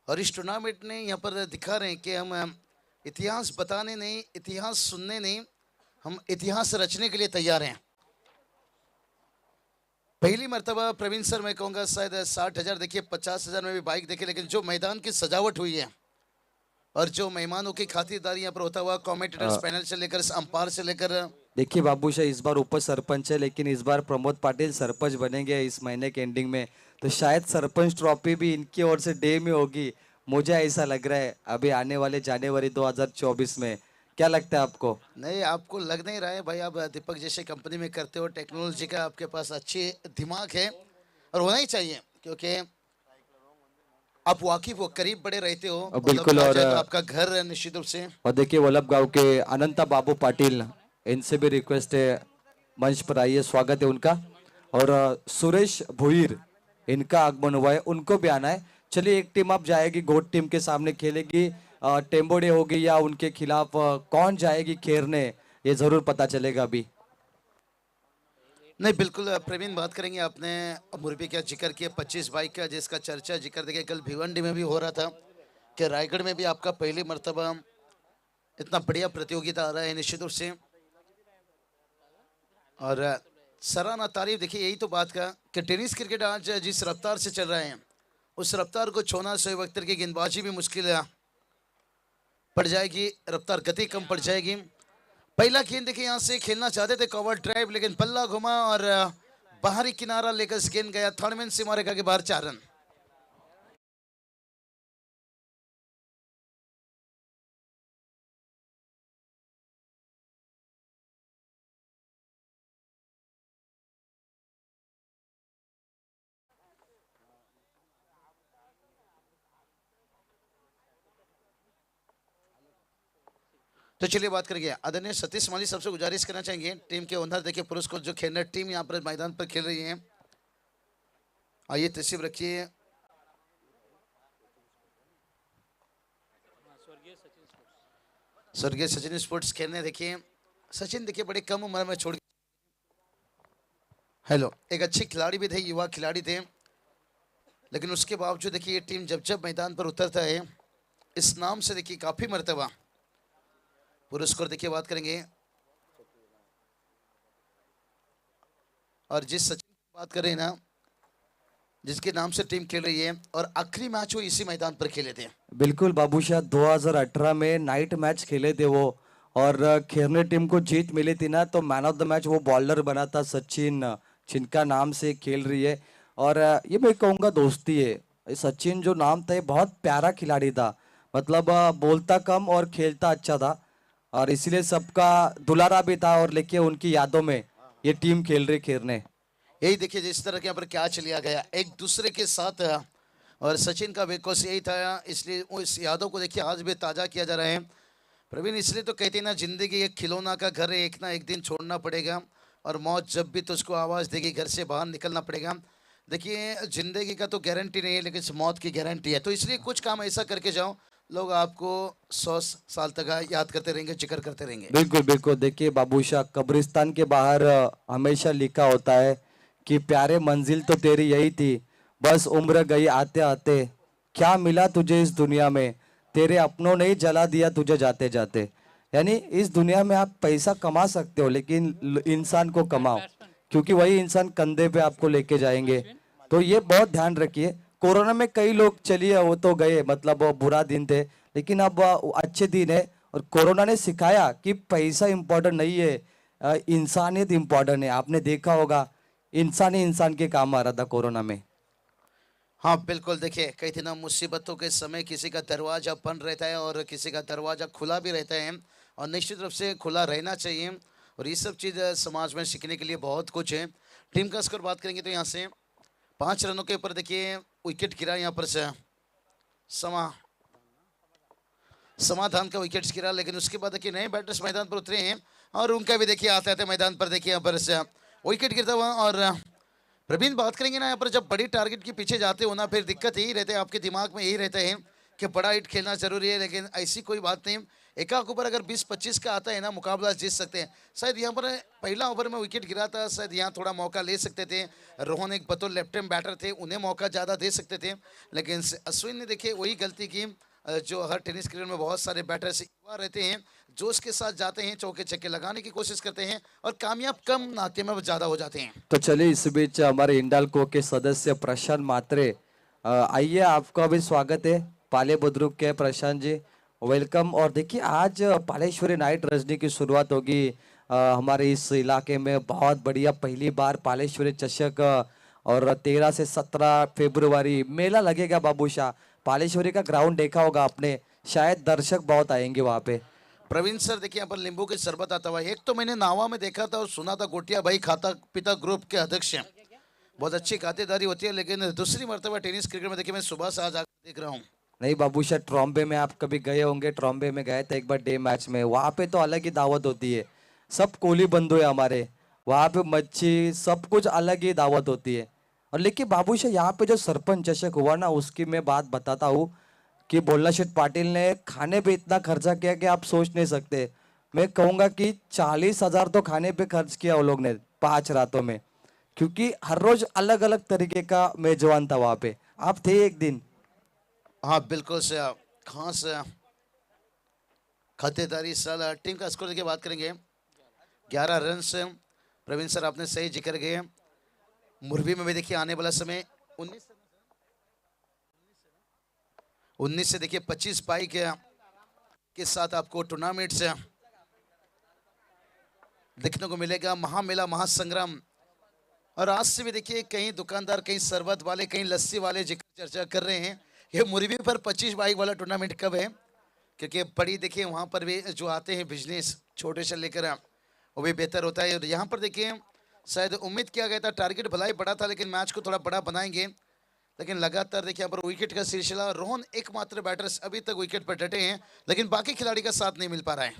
और इस टूर्नामेंट ने यहाँ पर दिखा रहे हैं कि हम इतिहास बताने नहीं, इतिहास सुनने नहीं, हम इतिहास रचने के लिए तैयार हैं। पहली मर्तबा प्रवीण सर, मैं कहूँगा शायद 60,000 देखिए, 50,000 में भी बाइक देखिए, लेकिन जो मैदान की सजावट हुई है और जो मेहमानों की खातिरदारी यहाँ पर होता हुआ, कमेंटेटर्स पैनल से लेकर अंपायर से लेकर। देखिए बाबूशाह इस बार उप सरपंच है, लेकिन इस बार प्रमोद पाटिल सरपंच बनेंगे इस महीने के एंडिंग में, तो शायद सरपंच ट्रॉफी भी इनकी ओर से डे में होगी। मुझे ऐसा लग रहा है अभी आने वाले जनवरी 2024 में। क्या लगता है आपको? नहीं, आपको लग नहीं रहा है भाई, आप दीपक जैसे कंपनी में करते हो, टेक्नोलॉजी का आपके पास अच्छी दिमाग है और होना ही चाहिए, क्योंकि आप वाकिफ हो, करीब बड़े रहते हो। बिल्कुल। मतलब और तो आपका घर है निश्चित रूप से। और देखिए वल्लभ गांव के अनंता बाबू पाटिल, इनसे भी रिक्वेस्ट है मंच पर आइए, स्वागत है उनका। और सुरेश भुईर, इनका आगमन हुआ है, उनको भी आना है। चलिए एक टीम अब जाएगी गोट टीम के सामने खेलेगी। टेम्बोडे होगी या उनके खिलाफ कौन जाएगी खेरने, ये जरूर पता चलेगा अभी। नहीं, बिल्कुल प्रवीण, बात करेंगे। आपने मुरबी का जिक्र किया, 25 बाइक का जिसका चर्चा जिक्र देखिए कल भिवंडी में भी हो रहा था कि रायगढ़ में भी आपका पहली मर्तबा इतना बढ़िया प्रतियोगिता आ रहा है निश्चित रूप से। और सराहना तारीफ देखिए, यही तो बात का कि टेनिस क्रिकेट आज जिस रफ्तार से चल रहे हैं, उस रफ्तार को छोड़ना शोएब अख्तर की गेंदबाजी भी मुश्किल पड़ जाएगी, रफ्तार गति कम पड़ जाएगी। पहला गेंद देखिए, यहाँ से खेलना चाहते थे कवर ड्राइव, लेकिन पल्ला घुमा और बाहरी किनारा लेकर गेंद गया थर्डमैन से मारेगा के बाहर 4 रन। तो चलिए बात करेंगे आदरणीय सतीश माली, सबसे गुजारिश करना चाहेंगे टीम के ओनर देखिए पुरुष को जो खेलने टीम यहाँ पर मैदान पर खेल रही है, आइए तशरीफ रखिए। स्वर्गीय सचिन स्पोर्ट्स खेलने देखिए, सचिन देखिए बड़ी कम उम्र में छोड़, हेलो, एक अच्छे खिलाड़ी भी थे, युवा खिलाड़ी थे, लेकिन उसके बावजूद देखिए ये टीम जब जब मैदान पर उतरता है इस नाम से देखिए काफी मर्तबा पुरुष को देखिए बात करेंगे। और जिस सचिन की बात करें ना, जिसके नाम से टीम खेल रही है, और आखिरी मैच वो इसी मैदान पर खेले थे। बिल्कुल बाबूशाह, 2018 में नाइट मैच खेले थे वो, और खेरने टीम को जीत मिली थी ना, तो मैन ऑफ द मैच वो बॉलर बना था सचिन, जिनका नाम से खेल रही है। और ये मैं कहूँगा दोस्ती है, ये सचिन जो नाम था ये बहुत प्यारा खिलाड़ी था, मतलब बोलता कम और खेलता अच्छा था, और इसीलिए सबका दुलारा भी था, और लेके उनकी यादों में ये टीम खेल रही खेरने। यही देखिए जिस तरह के यहाँ पर क्या चलिया गया एक दूसरे के साथ, और सचिन का विकोस यही था, इसलिए उस यादों को देखिए आज भी ताज़ा किया जा रहा है। प्रवीण, इसलिए तो कहते हैं ना, जिंदगी एक खिलौना का घर है, एक ना एक दिन छोड़ना पड़ेगा, और मौत जब भी तुझको आवाज़ देगी घर से बाहर निकलना पड़ेगा। देखिए जिंदगी का तो गारंटी नहीं है, लेकिन मौत की गारंटी है, तो इसलिए कुछ काम ऐसा करके जाओ लोग आपको 100 साल तक याद करते रहेंगे, जिक्र करते रहेंगे। बिल्कुल बिल्कुल, देखिए बाबूशाह, कब्रिस्तान के बाहर हमेशा लिखा होता है कि प्यारे मंजिल तो तेरी यही थी, बस उम्र गई आते आते, क्या मिला तुझे इस दुनिया में, तेरे अपनों ने ही जला दिया तुझे जाते जाते। यानी इस दुनिया में आप पैसा कमा सकते हो, लेकिन इंसान को कमाओ, क्योंकि वही इंसान कंधे पे आपको लेके जाएंगे। तो ये बहुत ध्यान रखिए। कोरोना में कई लोग चलिए वो तो गए, मतलब वो बुरा दिन थे, लेकिन अब अच्छे दिन है, और कोरोना ने सिखाया कि पैसा इम्पोर्टेंट नहीं है, इंसानियत इम्पोर्टेंट है। आपने देखा होगा इंसान ही इंसान के काम आ रहा था कोरोना में। हाँ बिल्कुल, देखिए कई दिनों मुसीबतों के समय किसी का दरवाजा बंद रहता है और किसी का दरवाजा खुला भी रहता है, और निश्चित रूप से खुला रहना चाहिए, और ये सब चीज़ समाज में सीखने के लिए बहुत कुछ है। टीम का स्कोर बात करेंगे तो यहाँ से 5 रनों के ऊपर देखिए विकेट गिरा, यहाँ पर से समाधान का विकेट गिरा, लेकिन उसके बाद देखिए नए बैटर्स मैदान पर उतरे हैं, और उनका भी देखिए आते आते मैदान पर देखिए यहाँ पर से विकेट गिरता हुआ। और प्रवीण, बात करेंगे ना, यहाँ पर जब बड़ी टारगेट के पीछे जाते हो ना, फिर दिक्कत यही रहते हैं, आपके दिमाग में यही रहता है कि बड़ा हिट खेलना जरूरी है, लेकिन ऐसी कोई बात नहीं, एकाक ओवर अगर 20-25 का आता है ना, मुकाबला जीत सकते हैं। शायद यहाँ पर पहला ओवर में विकेट गिरा था, शायद यहाँ थोड़ा मौका ले सकते थे, रोहन एक बतौर लेफ्ट हैंड बैटर थे, उन्हें मौका ज़्यादा दे सकते थे, लेकिन अश्विन ने देखिए वही गलती की जो हर टेनिस क्रिकेट में बहुत सारे बैटर्स युवा रहते हैं, जोश के साथ जाते हैं, चौके छक्के लगाने की कोशिश करते हैं, और कामयाब कम नाके में ज़्यादा हो जाते हैं। तो चलिए इस बीच हमारे इंडाल्को के सदस्य प्रशांत मात्रे, आइए, आपका भी स्वागत है पाले बुद्रुक के। प्रशांत जी वेलकम। और देखिए आज पालेश्वरी नाइट रजनी की शुरुआत होगी हमारे इस इलाके में, बहुत बढ़िया, पहली बार पालेश्वरी चषक, और 13 से 17 फरवरी मेला लगेगा बाबूशाह। पालेश्वरी का ग्राउंड देखा होगा आपने, शायद दर्शक बहुत आएंगे वहाँ पे। प्रवीण सर, देखिए यहाँ पर नींबू के शरबत आता हुआ है, एक तो मैंने नावा में देखा था और सुना था, गोटिया भाई खाता पिता ग्रुप के अध्यक्ष हैं, बहुत अच्छी खातेदारी होती है, लेकिन दूसरी मर्तबा टेनिस क्रिकेट में देखिए मैं सुबह से आज आकर देख रहा हूँ। नहीं बाबूशाह, ट्रॉम्बे में आप कभी गए होंगे, ट्रॉम्बे में गए थे एक बार डे मैच में, वहाँ पे तो अलग ही दावत होती है, सब कोली बंधु है हमारे वहाँ पे, मच्छी सब कुछ अलग ही दावत होती है। और लेकिन बाबूशाह यहाँ पे जो सरपंच चषक हुआ ना, उसकी मैं बात बताता हूँ कि भोला शेठ पाटिल ने खाने पे इतना खर्चा किया कि आप सोच नहीं सकते। मैं कहूँगा कि 40,000 तो खाने पे खर्च किया वो लोग ने 5 रातों में, क्योंकि हर रोज अलग अलग तरीके का मेजबान था वहाँ पे। आप थे एक दिन? हाँ बिल्कुल से खास खातेदारी साल। टीम का स्कोर देखिए बात करेंगे 11 रन से। प्रवीण सर आपने सही जिक्र किए, मुरबी में भी देखिए आने वाला समय 19 से देखिए 25 बाइक के साथ आपको टूर्नामेंट से देखने को मिलेगा, महामेला महासंग्राम। और आज से भी देखिए कहीं दुकानदार, कहीं शरबत वाले, कहीं लस्सी वाले जिक्र चर्चा कर रहे हैं ये मुरबी पर 25 बाइक वाला टूर्नामेंट कब है, क्योंकि बड़ी देखिए वहाँ पर भी जो आते हैं बिजनेस छोटे से लेकर वो भी बेहतर होता है। और यहाँ पर देखिए शायद उम्मीद किया गया था, टारगेट भला ही बड़ा था, लेकिन मैच को थोड़ा बड़ा बनाएंगे, लेकिन लगातार देखिए यहाँ पर विकेट का सिलसिला। रोहन एकमात्र बैटर्स अभी तक विकेट पर डटे हैं, लेकिन बाकी खिलाड़ी का साथ नहीं मिल पा रहा है।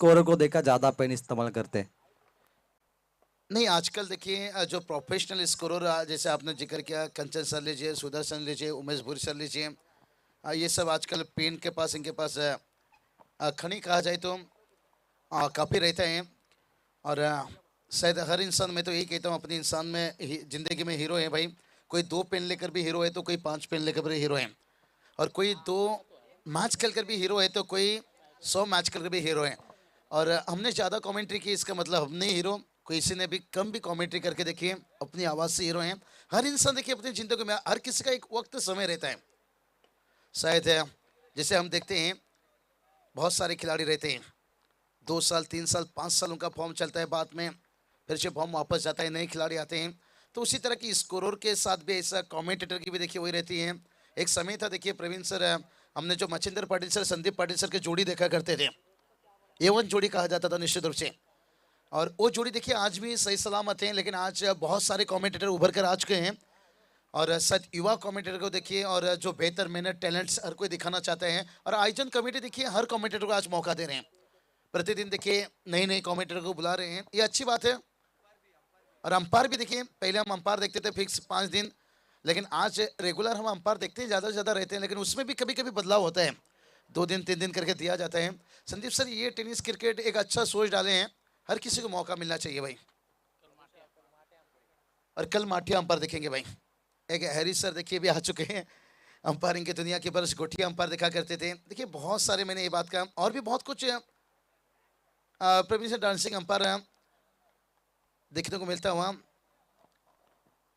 स्कोर को देखा ज्यादा पेन इस्तेमाल करते हैं? नहीं, आजकल देखिए जो प्रोफेशनल स्कोरर जैसे आपने जिक्र किया, कंचन सर लीजिए, सुदर्शन लीजिए, उमेश भूरी सर लीजिए, ये सब आजकल पेन के पास, इनके पास खनी कहा जाए तो काफ़ी रहते हैं। और शायद हर इंसान, मैं तो यही कहता हूँ अपने इंसान में ज़िंदगी में हीरो है भाई। कोई 2 पेन लेकर भी हीरो है तो कोई 5 पेन लेकर भी हीरो है, और कोई 2 मैच खेलकर भी हीरो है तो कोई 100 मैच खेलकर भी हीरो है। और हमने ज़्यादा कमेंट्री की, इसका मतलब हम नहीं हीरो, किसी ने भी कम भी कमेंट्री करके देखिए अपनी आवाज़ से हीरो हैं। हर इंसान देखिए अपनी ज़िंदगी में हर किसी का एक वक्त समय रहता है। शायद जैसे हम देखते हैं बहुत सारे खिलाड़ी रहते हैं, 2 साल 3 साल 5 साल उनका फॉर्म चलता है, बाद में फिर से फॉर्म वापस जाता है, नए खिलाड़ी आते हैं। तो उसी तरह की स्कोरर के साथ भी ऐसा कमेंटेटर की भी देखिए वही रहती है। एक समय था देखिए प्रवीण सर, हमने जो मचिंदर पाटिल सर, संदीप पाटिल सर की जोड़ी देखा करते थे, A1 जोड़ी कहा जाता था निश्चित रूप से। और वो जोड़ी देखिए आज भी सही सलामत है, लेकिन आज बहुत सारे कमेंटेटर उभर कर आ चुके हैं। और सच युवा कमेंटेटर को देखिए, और जो बेहतर मेहनत टैलेंट्स हर कोई दिखाना चाहते हैं, और आयोजन कमेटी देखिए हर कमेंटेटर को आज मौका दे रहे हैं। प्रतिदिन देखिए नए नए कमेंटेटर को बुला रहे हैं, ये अच्छी बात है। और अंपायर भी देखिए, पहले हम अंपायर देखते थे फिक्स 5 दिन, लेकिन आज रेगुलर हम अंपायर देखते हैं, ज़्यादा से ज़्यादा रहते हैं, लेकिन उसमें भी कभी कभी बदलाव होता है, 2 दिन 3 दिन करके दिया जाता है। संदीप सर, ये टेनिस क्रिकेट एक अच्छा सोच डाले हैं, हर किसी को मौका मिलना चाहिए भाई। और कल माठिया अंपायर देखेंगे भाई, एक हैरिस सर देखिए भी आ चुके हैं, अंपायरिंग की दुनिया के बरस गोटिया अंपायर देखा करते थे। देखिए बहुत सारे मैंने ये बात कहा, और भी बहुत कुछ प्रवीण सर डांसिंग अंपायर देखने को मिलता हुआ।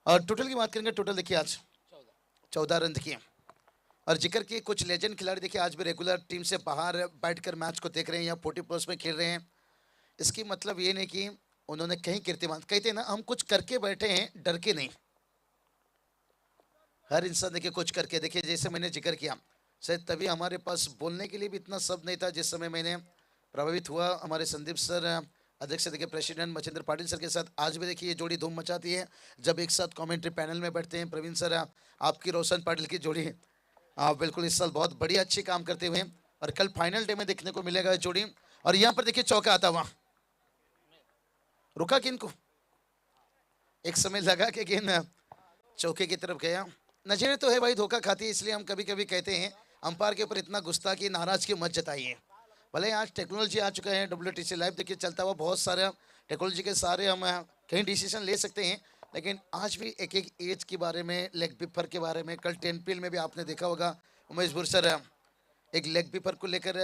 और टोटल की बात करेंगे, टोटल देखिए आज 14 रन देखिए। और जिक्र किए कुछ लेजेंड खिलाड़ी देखिए आज भी रेगुलर टीम से बाहर बैठकर मैच को देख रहे हैं या 40+ में खेल रहे हैं। इसकी मतलब ये नहीं कि उन्होंने कहीं कीर्तिमान, कहते हैं ना हम कुछ करके बैठे हैं, डर के नहीं। हर इंसान देखिए कुछ करके, देखिए जैसे मैंने जिक्र किया, शायद तभी हमारे पास बोलने के लिए भी इतना शब्द नहीं था जिस समय मैंने प्रभावित हुआ हमारे संदीप सर अध्यक्ष देखिए प्रेसिडेंट मचिंदर पाटिल सर के साथ। आज भी देखिए ये जोड़ी धूम मचाती है जब एक साथ कमेंट्री पैनल में बैठते हैं। प्रवीण सर आपकी रोशन पाटिल की जोड़ी बिल्कुल इस साल बहुत बड़ी अच्छी काम करते हुए, और कल फाइनल डे में देखने को मिलेगा ये जोड़ी। और यहाँ पर देखिए चौका आता हुआ, रुका किनको, एक समय लगा कि गेंद चौके की तरफ गया। नजरें तो है भाई धोखा खाती है, इसलिए हम कभी कभी कहते हैं अंपायर के ऊपर इतना गुस्ताखी नाराजगी मत जताइए। भले आज टेक्नोलॉजी आ चुका है, WTC लाइव देखिए चलता हुआ, बहुत सारे टेक्नोलॉजी के सारे हम कहीं डिसीजन ले सकते हैं, लेकिन आज भी एक एक एज के बारे में, लेग बिफर के बारे में, कल 10 में भी आपने देखा होगा उमेश भूरी सर एक लेग बिफर को लेकर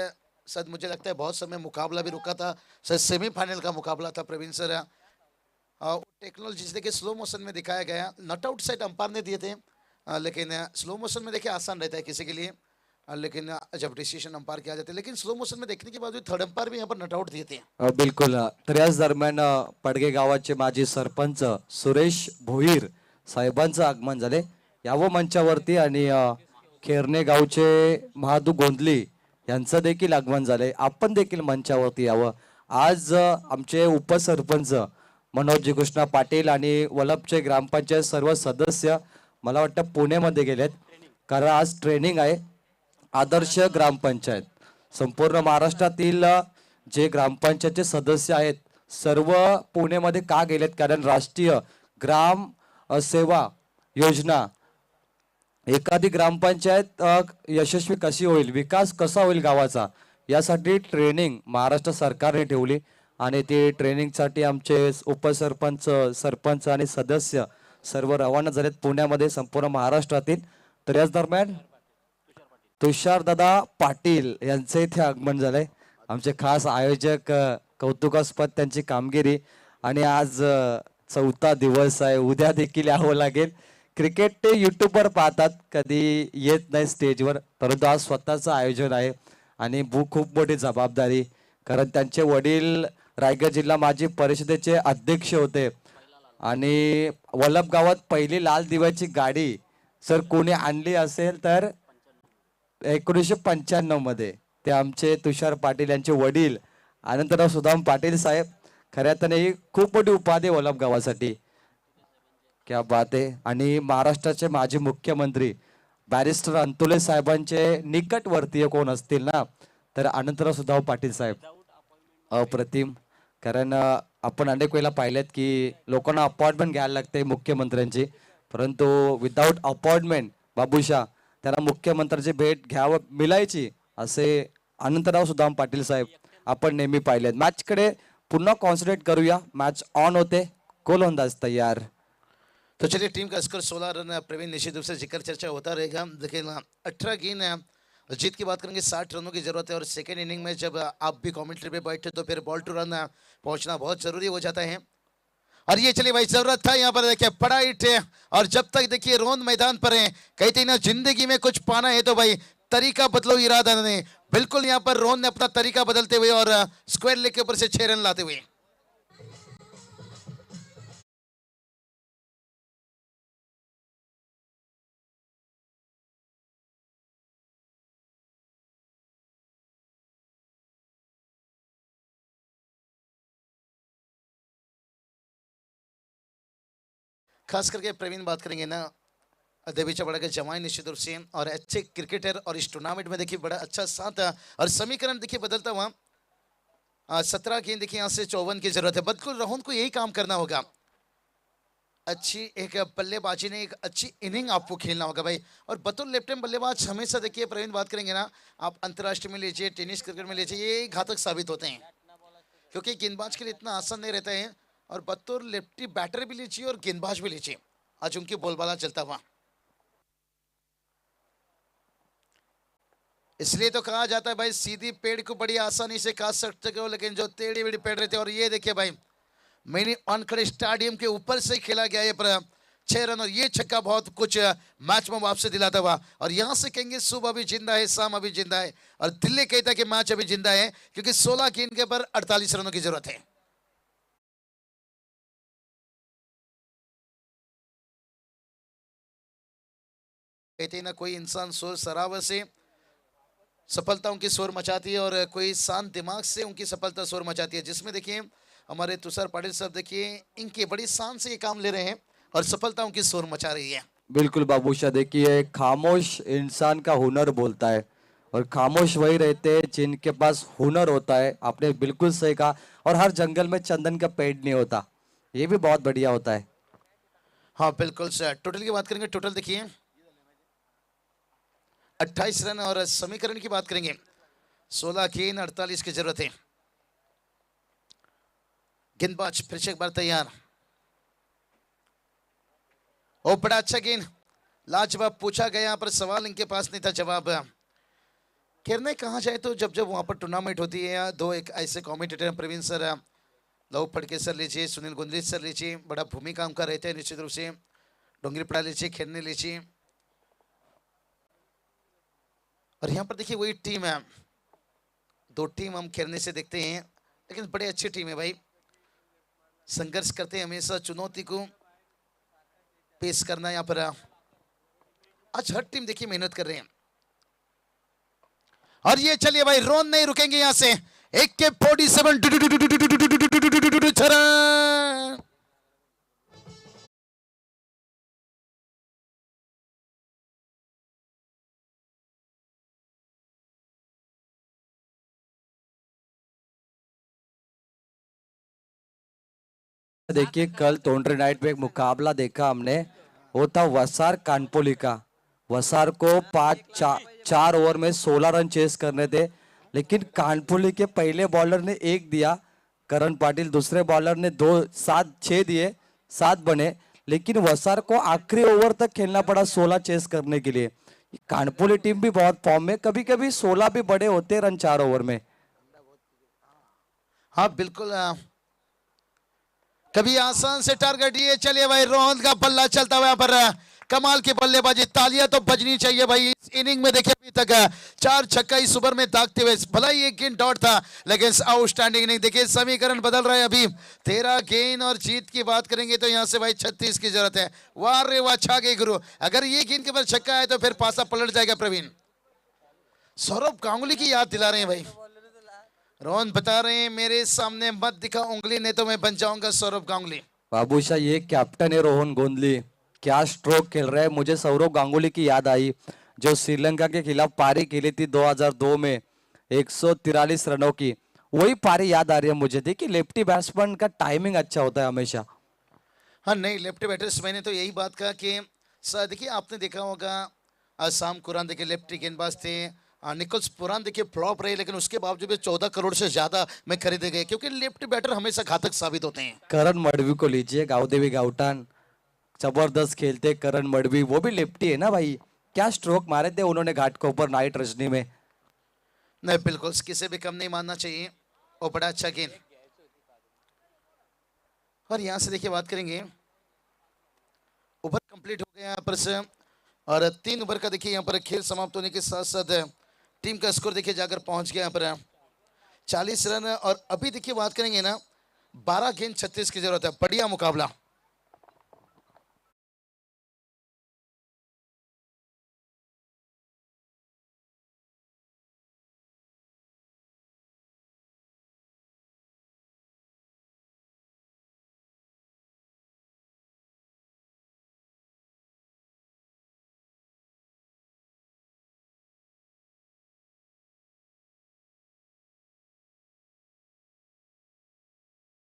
शायद मुझे लगता है बहुत समय मुकाबला भी रुका था, शायद सेमीफाइनल का मुकाबला था प्रवीण सर। टेक्नोलॉजी देखिए स्लो मोशन में दिखाया गया, नॉट आउट साइड अंपायर ने दिए थे, लेकिन स्लो मोशन में देखिए आसान रहता है किसी के लिए, लेकिन जब डिसीजन अंपायर किया जाता है, लेकिन स्लो मोशन में देखने के बाद भी थर्ड अंपायर भी यहाँ पर नॉट आउट दिए थे। बिलकुल. तर याच दरम्यान पडगे गावाचे माजी सरपंच सुरेश भोईर साहेबांचं आगमन झाले यावं मंचावरती, आणि खेरणे गावचे महादू गोंधली यांचं देखील आगमन झाले. आपण देखील मंचावरती यावं. आज आमचे उपसरपंच मनोजी कृष्णा पाटील आणि वलभचे ग्रामपंचायत सर्व सदस्य मला वाटतं पुण्यामध्ये गेलेत, कारण आज ट्रेनिंग आहे आदर्श ग्रामपंचायत. संपूर्ण महाराष्ट्रातील जे ग्रामपंचायतचे सदस्य आहेत सर्व पुण्यामध्ये का गेलेत, कारण राष्ट्रीय ग्राम सेवा योजना, एखादी ग्रामपंचायत यशस्वी कशी होईल, विकास कसा होईल गावाचा, यासाठी ट्रेनिंग महाराष्ट्र सरकारने ठेवली. आणि ते ट्रेनिंगसाठी आमचे उपसरपंच, सरपंच आणि सदस्य सर्व रवाना झालेत पुण्यामध्ये संपूर्ण महाराष्ट्रातील. तर याच दरम्यान तुषारदादा पाटील यांचे इथे आगमन झालंय, आमचे खास आयोजक. कौतुकास्पद त्यांची कामगिरी, आणि आज 4था दिवस आहे, उद्या देखील यावं लागेल. क्रिकेट ते युट्यूबवर पाहतात, कधी येत नाही स्टेजवर, परंतु आज स्वतःचं आयोजन आहे आणि खूप मोठी जबाबदारी, कारण त्यांचे वडील रायगड जिल्हा माजी परिषदेचे अध्यक्ष होते. आणि वल्लभ गावात पहिली लाल दिव्याची गाडी सर कोणी आणली असेल तर 1995 मध्ये ते आमचे तुषार पाटील यांचे वडील अनंतराव सुदाम पाटील साहेब. खऱ्या अर्थाने ही खूप मोठी उपाधी वल्लभ गावासाठी. क्या बात आहे. आणि महाराष्ट्राचे माजी मुख्यमंत्री बॅरिस्टर अंतुले साहेबांचे निकटवर्तीय कोण असतील ना, तर अनंतराव सुदाम पाटील साहेब. अप्रतिम. कारण आपण अनेक वेळेला पाहिलेत की लोकांना अपॉइंटमेंट घ्यायला लागते मुख्यमंत्र्यांची, परंतु विदाऊट अपॉइंटमेंट बाबूशा त्यांना मुख्यमंत्र्यांची भेट घ्यावं मिळायची असे अनंतराव सुदाम पाटील साहेब आपण नेहमी पाहिलेत. मॅचकडे पुन्हा कॉन्सन्ट्रेट करूया. मॅच ऑन होते. गोलंदाज तयार. तो चलिए टीम का स्कोर 16 रन प्रवीण, निश्चित रूप से जिक्र चर्चा होता रहेगा. देखिए 18 गेंद है, जीत की बात करेंगे 60 रनों की जरूरत है और सेकेंड इनिंग में जब आप भी कमेंट्री पे बैठे तो फिर बॉल टू रन पहुंचना बहुत जरूरी हो जाता है. और ये चलिए भाई जरूरत था यहाँ पर, देखिए बड़ा हिट है. और जब तक देखिए रोन मैदान पर है, कहते हैं ना जिंदगी में कुछ पाना है तो भाई तरीका बदलो इरादा नहीं. बिल्कुल यहाँ पर रोन ने अपना तरीका बदलते हुए और स्क्वायर लेग के ऊपर से 6 रन लाते हुए. खास करके प्रवीण बात करेंगे ना, देवी चपड़ा के जवान निश्चित रूप से और अच्छे क्रिकेटर और इस टूर्नामेंट में देखिए बड़ा अच्छा साथ और समीकरण देखिए बदलता हुआ. 17 गेंद देखिए यहाँ से 54 की जरूरत है. बिल्कुल राहुल को यही काम करना होगा. अच्छी एक बल्लेबाजी ने एक अच्छी इनिंग आपको खेलना होगा भाई. और बतौर लेफ्ट हैंड बल्लेबाज हमेशा देखिए प्रवीण बात करेंगे ना, आप अंतर्राष्ट्रीय में लीजिए, टेनिस क्रिकेट में लीजिए, ये घातक साबित होते हैं क्योंकि गेंदबाज के लिए इतना आसान नहीं रहता है. और बतौर लेफ्टी बैटर भी लीजिए और गेंदबाज भी लीजिए, आज उनकी बोलबाला चलता हुआ. इसलिए तो कहा जाता है भाई सीधी पेड़ को बड़ी आसानी से काट सकते हो, लेकिन जो टेढ़ी बेड़ी पेड़ रहते हैं. और ये देखिए भाई मिनी वानखेड़े स्टेडियम के ऊपर से खेला गया ये पर 6 रन और ये छक्का बहुत कुछ मैच में वापसी दिलाता हुआ. और यहां से कहेंगे सुबह अभी जिंदा है, शाम अभी जिंदा है और दिल्ली कहता है कि मैच अभी जिंदा है क्योंकि 16 गेंद के पर 48 रनों की जरूरत है. कहते हैं ना कोई इंसान शोर शराबे से सफलता उनकी शोर मचाती है और कोई शांत दिमाग से उनकी सफलता शोर मचाती है. जिसमें देखिए हमारे तुषार पाटिल साहब देखिए इनके बड़ी शान से ये काम ले रहे हैं और सफलता उनकी शोर मचा रही है. बिल्कुल बाबूशाह, देखिए खामोश इंसान का हुनर बोलता है और खामोश वही रहते हैं जिनके पास हुनर होता है. आपने बिल्कुल सही कहा. और हर जंगल में चंदन का पेड़ नहीं होता, ये भी बहुत बढ़िया होता है. हाँ बिल्कुल सर. टोटल की बात करेंगे, टोटल देखिए 28 रन और समीकरण की बात करेंगे 16 गेंद 48 की जरूरत है. गेंदबाज फिर से एक बार तैयार. ओ बड़ा अच्छा गेंद, लाजवाब पूछा गया यहाँ पर सवाल, इनके पास नहीं था जवाब. खेलने कहा जाए तो जब जब वहां पर टूर्नामेंट होती है, दो एक ऐसे कमेंटेटर हैं, प्रवीण सर, लव फड़के सर लीजिए, सुनील गुंजरी सर लीजिए, बड़ा भूमिका उनका रहता है निश्चित रूप से. डोंगरी पड़ा लीजिए, खेलने लीजिए. और यहाँ पर देखिए वही टीम है, दो टीम हम खेलने से देखते हैं लेकिन बड़े अच्छी टीम है भाई. संघर्ष करते हैं हमेशा, चुनौती को पेश करना. यहाँ पर आज हर टीम देखिए मेहनत कर रहे हैं. और ये चलिए भाई रोन नहीं रुकेंगे यहां से. एक के 47 देखिए कल तोंड्रे नाइट में एक मुकाबला देखा हमने, वो था वसार कानपोली का. वसार को 4 ओवर में 16 रन चेस करने थे, लेकिन कानपोली के पहले बॉलर ने 1 दिया, करण पाटिल दूसरे बॉलर ने 2, 7, 6 दिए, 7 बने. लेकिन वसार को आखिरी ओवर तक खेलना पड़ा 16 चेस करने के लिए. कानपोली टीम भी बहुत फॉर्म में, कभी कभी 16 भी बड़े होते रन 4 ओवर में. हाँ बिल्कुल. कभी आसान से टारगेट. ये चलिए भाई रोहन का बल्ला चलता हुआ यहाँ पर कमाल की बल्लेबाजी, तालियां तो बजनी चाहिए भाई. इस इनिंग में देखिए अभी तक 4 छक्का इस ओवर में दागते हुए, भला ही एक गेंद डॉट था लेकिन आउटस्टैंडिंग इनिंग. देखिए समीकरण बदल रहा है अभी. 13 गेंद और जीत की बात करेंगे तो यहाँ से भाई 36 की जरूरत है. वाह रे वाह, छा गए गुरु. अगर ये गेंद के ऊपर छक्का है तो फिर पासा पलट जाएगा. प्रवीण सौरभ गांगुली की याद दिला रहे हैं भाई. रोहन बता रहे हैं मेरे सामने मत दिखा उंगली, नहीं तो मैं बन जाऊंगा सौरभ गांगुली. बाबूशाह ये कैप्टन है रोहन गोंदली, क्या स्ट्रोक खेल रहा है. मुझे सौरव गांगुली की याद आई जो श्रीलंका के खिलाफ पारी खेली थी 2002 में 143 रनों की. वही पारी याद आ रही है मुझे। देखिए लेफ्टी बैट्समैन का टाइमिंग अच्छा होता है हमेशा। हाँ नहीं, लेफ्ट बैटर्स मैंने तो यही बात कहा कि देखिए आपने देखा होगा आसाम कुरान देखिए लेफ्टी गेंदबाज थे। निकोल्स पुरान देखिए फ्लॉप रहे, लेकिन उसके बावजूद भी 14 करोड़ से ज्यादा में खरीदे गए, क्योंकि लेफ्ट बैटर हमेशा घातक साबित होते हैं। करण मडवी को लीजिए, गावदेवी गावटान जबरदस्त खेलते। करण मडवी वो भी लेफ्टी है ना भाई, क्या स्ट्रोक मारे थे उन्होंने घाट के ऊपर नाइट रजनी में। नहीं बिल्कुल किसी भी कम नहीं मानना चाहिए, और बड़ा अच्छा गेंद। और यहाँ से देखिए बात करेंगे, ओवर कंप्लीट हो गया यहाँ पर से, और 3 ओवर का देखिए यहाँ पर खेल समाप्त होने के साथ साथ टीम का स्कोर देखिए जाकर पहुंच गया यहाँ पर 40 रन। और अभी देखिए बात करेंगे ना, 12 गेंद 36 की जरूरत है। बढ़िया मुकाबला।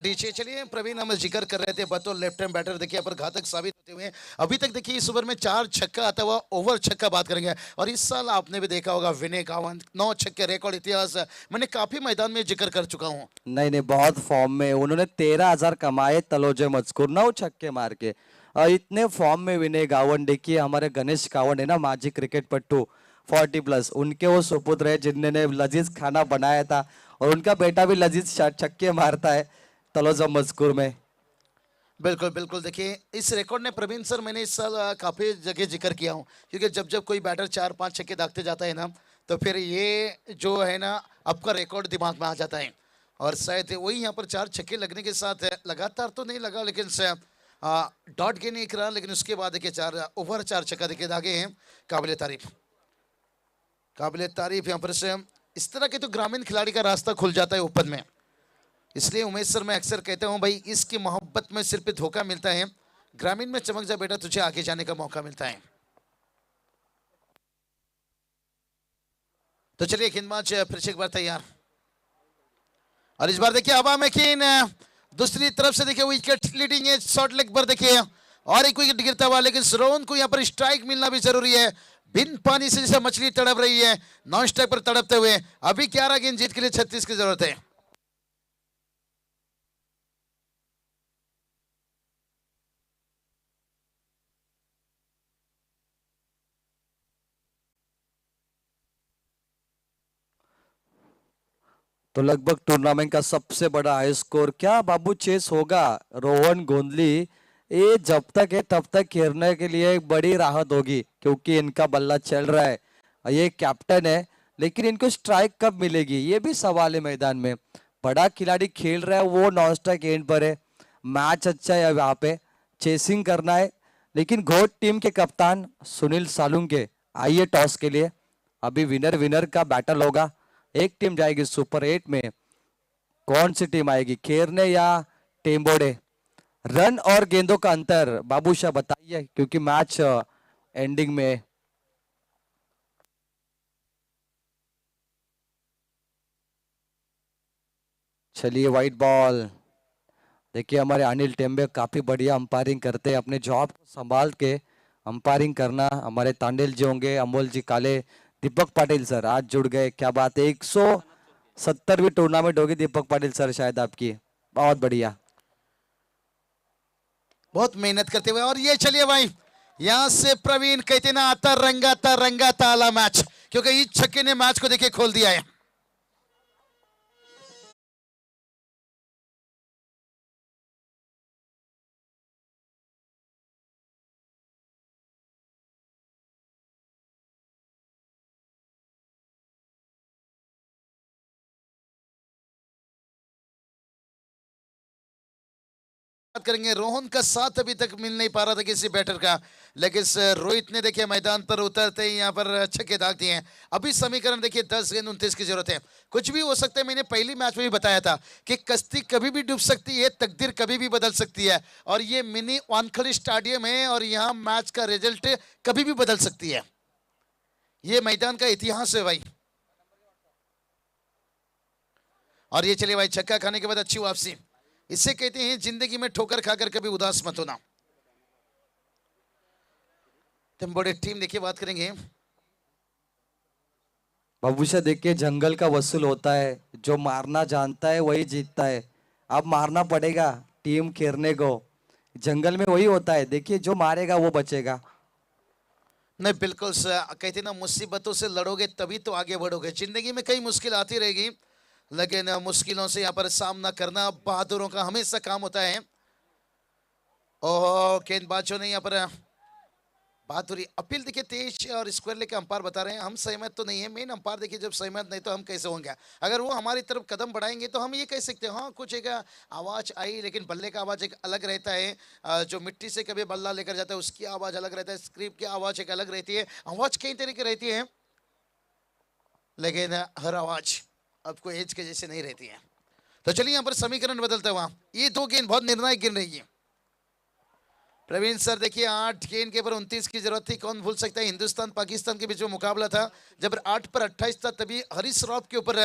नीचे चलिए, प्रवीण हम जिक्र कर रहे थे बतौर लेफ्ट हैंड बैटर देखिए पर घातक साबित होते हुए अभी तक देखिए इस ओवर में 4 छक्का आता हुआ ओवर छक्का बात करेंगे। और इस साल आपने भी देखा होगा विनय कावंत 9 छक्के रिकॉर्ड इतिहास मैंने काफी मैदान में जिक्र कर चुका हूं। नहीं नहीं, बहुत फॉर्म में उन्होंने 13,000 कमाए तलोजे मजकूर 9 छक्के मार के। और इतने फॉर्म में विनय गावन, देखिए हमारे गणेश कावड़ है ना माजी क्रिकेट पट्टू 40+, उनके वो सुपुत्र है जिन्होंने लजीज खाना बनाया था, और उनका बेटा भी लजीज छक्के मारता है तलोजा मजकूर में। बिल्कुल बिल्कुल, देखिए इस रिकॉर्ड ने प्रवीण सर मैंने इस साल काफी जगह जिक्र किया हूँ, क्योंकि जब जब कोई बैटर 4-5 छक्के दागते जाता है ना, तो फिर ये जो है ना आपका रिकॉर्ड दिमाग में आ जाता है। और शायद वही यहाँ पर 4 छक्के लगने के साथ लगातार तो नहीं लगा, लेकिन डॉट गेंद 1 रन, लेकिन उसके बाद देखिए 4 ओवर 4 छक्का देखिए दागे हैं। काबिल तारीफ, काबिल तारीफ। यहाँ पर से इस तरह के तो ग्रामीण खिलाड़ी का रास्ता खुल जाता है ओपन में। इसलिए उमेश सर मैं अक्सर कहता हूं भाई, इसकी मोहब्बत में सिर्फ धोखा मिलता है, ग्रामीण में चमक जा बेटा, तुझे आगे जाने का मौका मिलता है। तो चलिए गेंदबाज फिर से एक बार तैयार, और इस बार देखिए हवा में कीन दूसरी तरफ से देखिए विकेट लीडिंग है शॉर्ट लेग पर देखिए, और एक विकेट गिरता हुआ, लेकिन रोहन को यहाँ पर स्ट्राइक मिलना भी जरूरी है। बिन पानी से जैसे मछली तड़प रही है, नॉन स्ट्राइक पर तड़पते हुए अभी 11 गेंद जीत के लिए 36 की जरूरत है। तो लगभग टूर्नामेंट का सबसे बड़ा हाई स्कोर क्या बाबू चेस होगा रोहन गोंदली। ये जब तक है तब तक खेलने के लिए एक बड़ी राहत होगी, क्योंकि इनका बल्ला चल रहा है, ये कैप्टन है, लेकिन इनको स्ट्राइक कब मिलेगी ये भी सवाल है मैदान में। बड़ा खिलाड़ी खेल रहा है, वो नॉन स्ट्राइक एंड पर है, मैच अच्छा है, यहाँ पे चेसिंग करना है। लेकिन घोट टीम के कप्तान सुनील सालुंके आइए टॉस के लिए, अभी विनर विनर का बैटल होगा। एक टीम जाएगी सुपर 8 में, कौन सी टीम आएगी, खेरने या टेम्बोडे। रन और गेंदों का अंतर बाबूशाह बताइए, क्योंकि मैच एंडिंग में। चलिए वाइट बॉल। देखिए हमारे अनिल टेम्बे काफी बढ़िया अंपायरिंग करते हैं, अपने जॉब को संभाल के अंपायरिंग करना। हमारे तांडेल जी होंगे, अमोल जी काले, दीपक पाटिल सर आज जुड़ गए, क्या बात है। 170वीं टूर्नामेंट होगी दीपक पाटिल सर शायद आपकी, बहुत बढ़िया। बहुत मेहनत करते हुए, और ये चलिए भाई यहां से प्रवीण कहते ना आता रंगाता आला मैच, क्योंकि इस छक्के ने मैच को देखिए खोल दिया है। बात करेंगे, रोहन का साथ अभी तक मिल नहीं पा रहा था किसी बैटर का, लेकिन रोहित ने देखिए मैदान पर उतरते ही यहाँ पर छक्के दाग दिए हैं। अभी समीकरण देखिए 10 गेंद 29 की जरूरत है, कुछ भी हो सकता है। मैंने पहली मैच में भी बताया था कि कश्ती कभी भी डूब सकती है, तकदीर कभी भी बदल सकती है, और ये मिनी वानखड़े स्टेडियम है, और यहाँ मैच का रिजल्ट कभी भी बदल सकती है। ये मैदान का इतिहास है भाई। और ये चलिए भाई, छक्का खाने के बाद अच्छी वापसी। इससे कहते हैं जिंदगी में ठोकर खाकर कभी उदास मत होना। तुम बड़े टीम देखिए बात करेंगे। भविष्य देखिए, जंगल का वसूल होता है, जो मारना जानता है वही जीतता है। अब मारना पड़ेगा टीम खेरने को, जंगल में वही होता है, देखिए जो मारेगा वो बचेगा। नहीं बिल्कुल कहते ना, मुसीबतों से लड़ोगे तभी तो आगे बढ़ोगे। जिंदगी में कई मुश्किल आती रहेगी, लेकिन मुश्किलों से यहाँ पर सामना करना बहादुरों का हमेशा काम होता है। ओह, गेंदबाजों ने यहाँ पर बहादुरी अपील देखिए तेज और स्क्वायर लेके अंपायर बता रहे हैं हम सहमत तो नहीं है। मेन अंपायर देखिए जब सहमत नहीं तो हम कैसे होंगे। अगर वो हमारी तरफ कदम बढ़ाएंगे तो हम ये कह सकते हैं हाँ कुछ एक आवाज आई, लेकिन बल्ले का आवाज एक अलग रहता है। जो मिट्टी से कभी बल्ला लेकर जाता है उसकी आवाज अलग रहता है, स्क्रीप की आवाज एक अलग रहती है। आवाज कई तरह की रहती है, लेकिन हर आवाज आपको एज के जैसे नहीं रहती है। तो चलिए यहाँ पर समीकरण बदलता है। वहां ये दो गेंद बहुत निर्णायक गेंद रहेगी। प्रवीण सर देखिए, 8 गेंद के पर 29 की जरूरत थी। कौन भूल सकता है हिंदुस्तान पाकिस्तान के बीच में मुकाबला था, जब 8 पर 28 था, तभी हरीश राव के ऊपर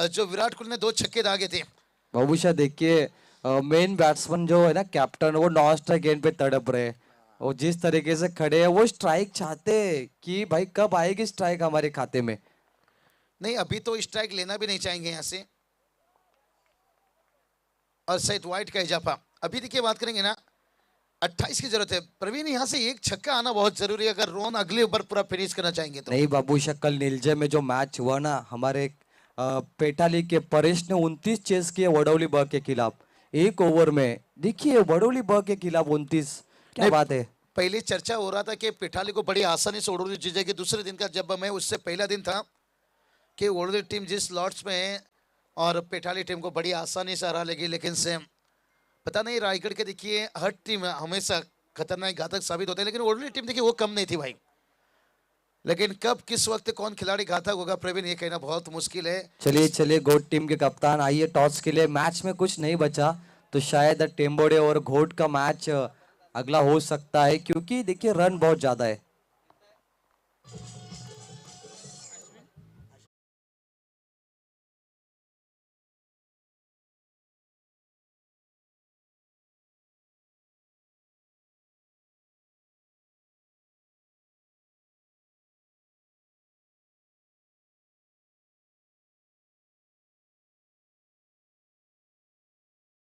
जो विराट कोहली ने 2 छक्के दागे थे। भविष्य देखिए, मेन बैट्समैन जो है ना कैप्टन, वो नॉन स्ट्राइक गेंद पे तड़प रहे हैं। वो जिस तरीके से खड़े हैं वो स्ट्राइक चाहते हैं कि भाई कब आएगी स्ट्राइक हमारे खाते में। नहीं अभी तो स्ट्राइक लेना भी नहीं चाहेंगे यहाँ से, और सहित वाइट का इजाफा। अभी देखिए बात करेंगे ना, 28 की जरूरत है। प्रवीण यहाँ से एक छक्का आना बहुत जरूरी है, अगर रोन अगले ओवर पूरा फिनिश करना चाहेंगे तो। नहीं बाबूशा, कल नीलजे में जो मैच हुआ ना, हमारे पेटाली के परेश ने 29 चेस किए वडोली ब के खिलाफ एक ओवर में। देखिए वडोली ब के खिलाफ 29, क्या नहीं, बात है। पहले चर्चा हो रहा था कि पिठाली को बड़ी आसानी से ओडोली जीतेगी। दूसरे दिन का जब मैं उससे पहला दिन था कि ओडोली टीम जिस लॉट्स में है और पिठाली टीम को बड़ी आसानी से हरा लेगी, लेकिन से पता नहीं रायगढ़ के देखिए हर टीम हमेशा खतरनाक घातक साबित होते हैं, लेकिन ओडोली टीम देखिए वो कम नहीं थी भाई। लेकिन कब किस वक्त कौन खिलाड़ी घातक होगा प्रवीण, ये कहना बहुत मुश्किल है। चलिए चलिए, गोट टीम के कप्तान आइए टॉस के लिए। मैच में कुछ नहीं बचा तो शायद टेम्बोड़े और घोट का मैच अगला हो सकता है, क्योंकि देखिए रन बहुत ज्यादा है।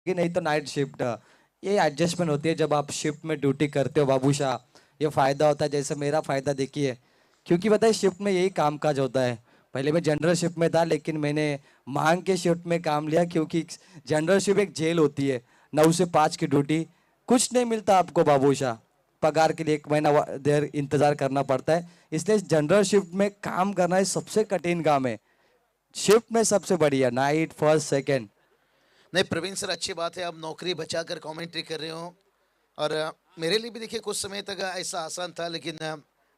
कि नहीं तो नाइट शिफ्ट, ये एडजस्टमेंट होती है जब आप शिफ्ट में ड्यूटी करते हो बाबूशाह। ये फायदा होता है, जैसे मेरा फायदा देखिए, क्योंकि पता है शिफ्ट में यही काम काज होता है। पहले मैं जनरल शिफ्ट में था, लेकिन मैंने मांग के शिफ्ट में काम लिया, क्योंकि जनरल शिफ्ट एक जेल होती है, 9 से 5 की ड्यूटी, कुछ नहीं मिलता आपको बाबूशाह। पगार के लिए 1 महीना देर इंतजार करना पड़ता है, इसलिए जनरल शिफ्ट में काम करना है सबसे कठिन काम है। शिफ्ट में सबसे बढ़िया नाइट, फर्स्ट, सेकेंड। नहीं प्रवीण सर अच्छी बात है, आप नौकरी बचाकर कमेंट्री कर रहे हो। और मेरे लिए भी देखिए कुछ समय तक ऐसा आसान था, लेकिन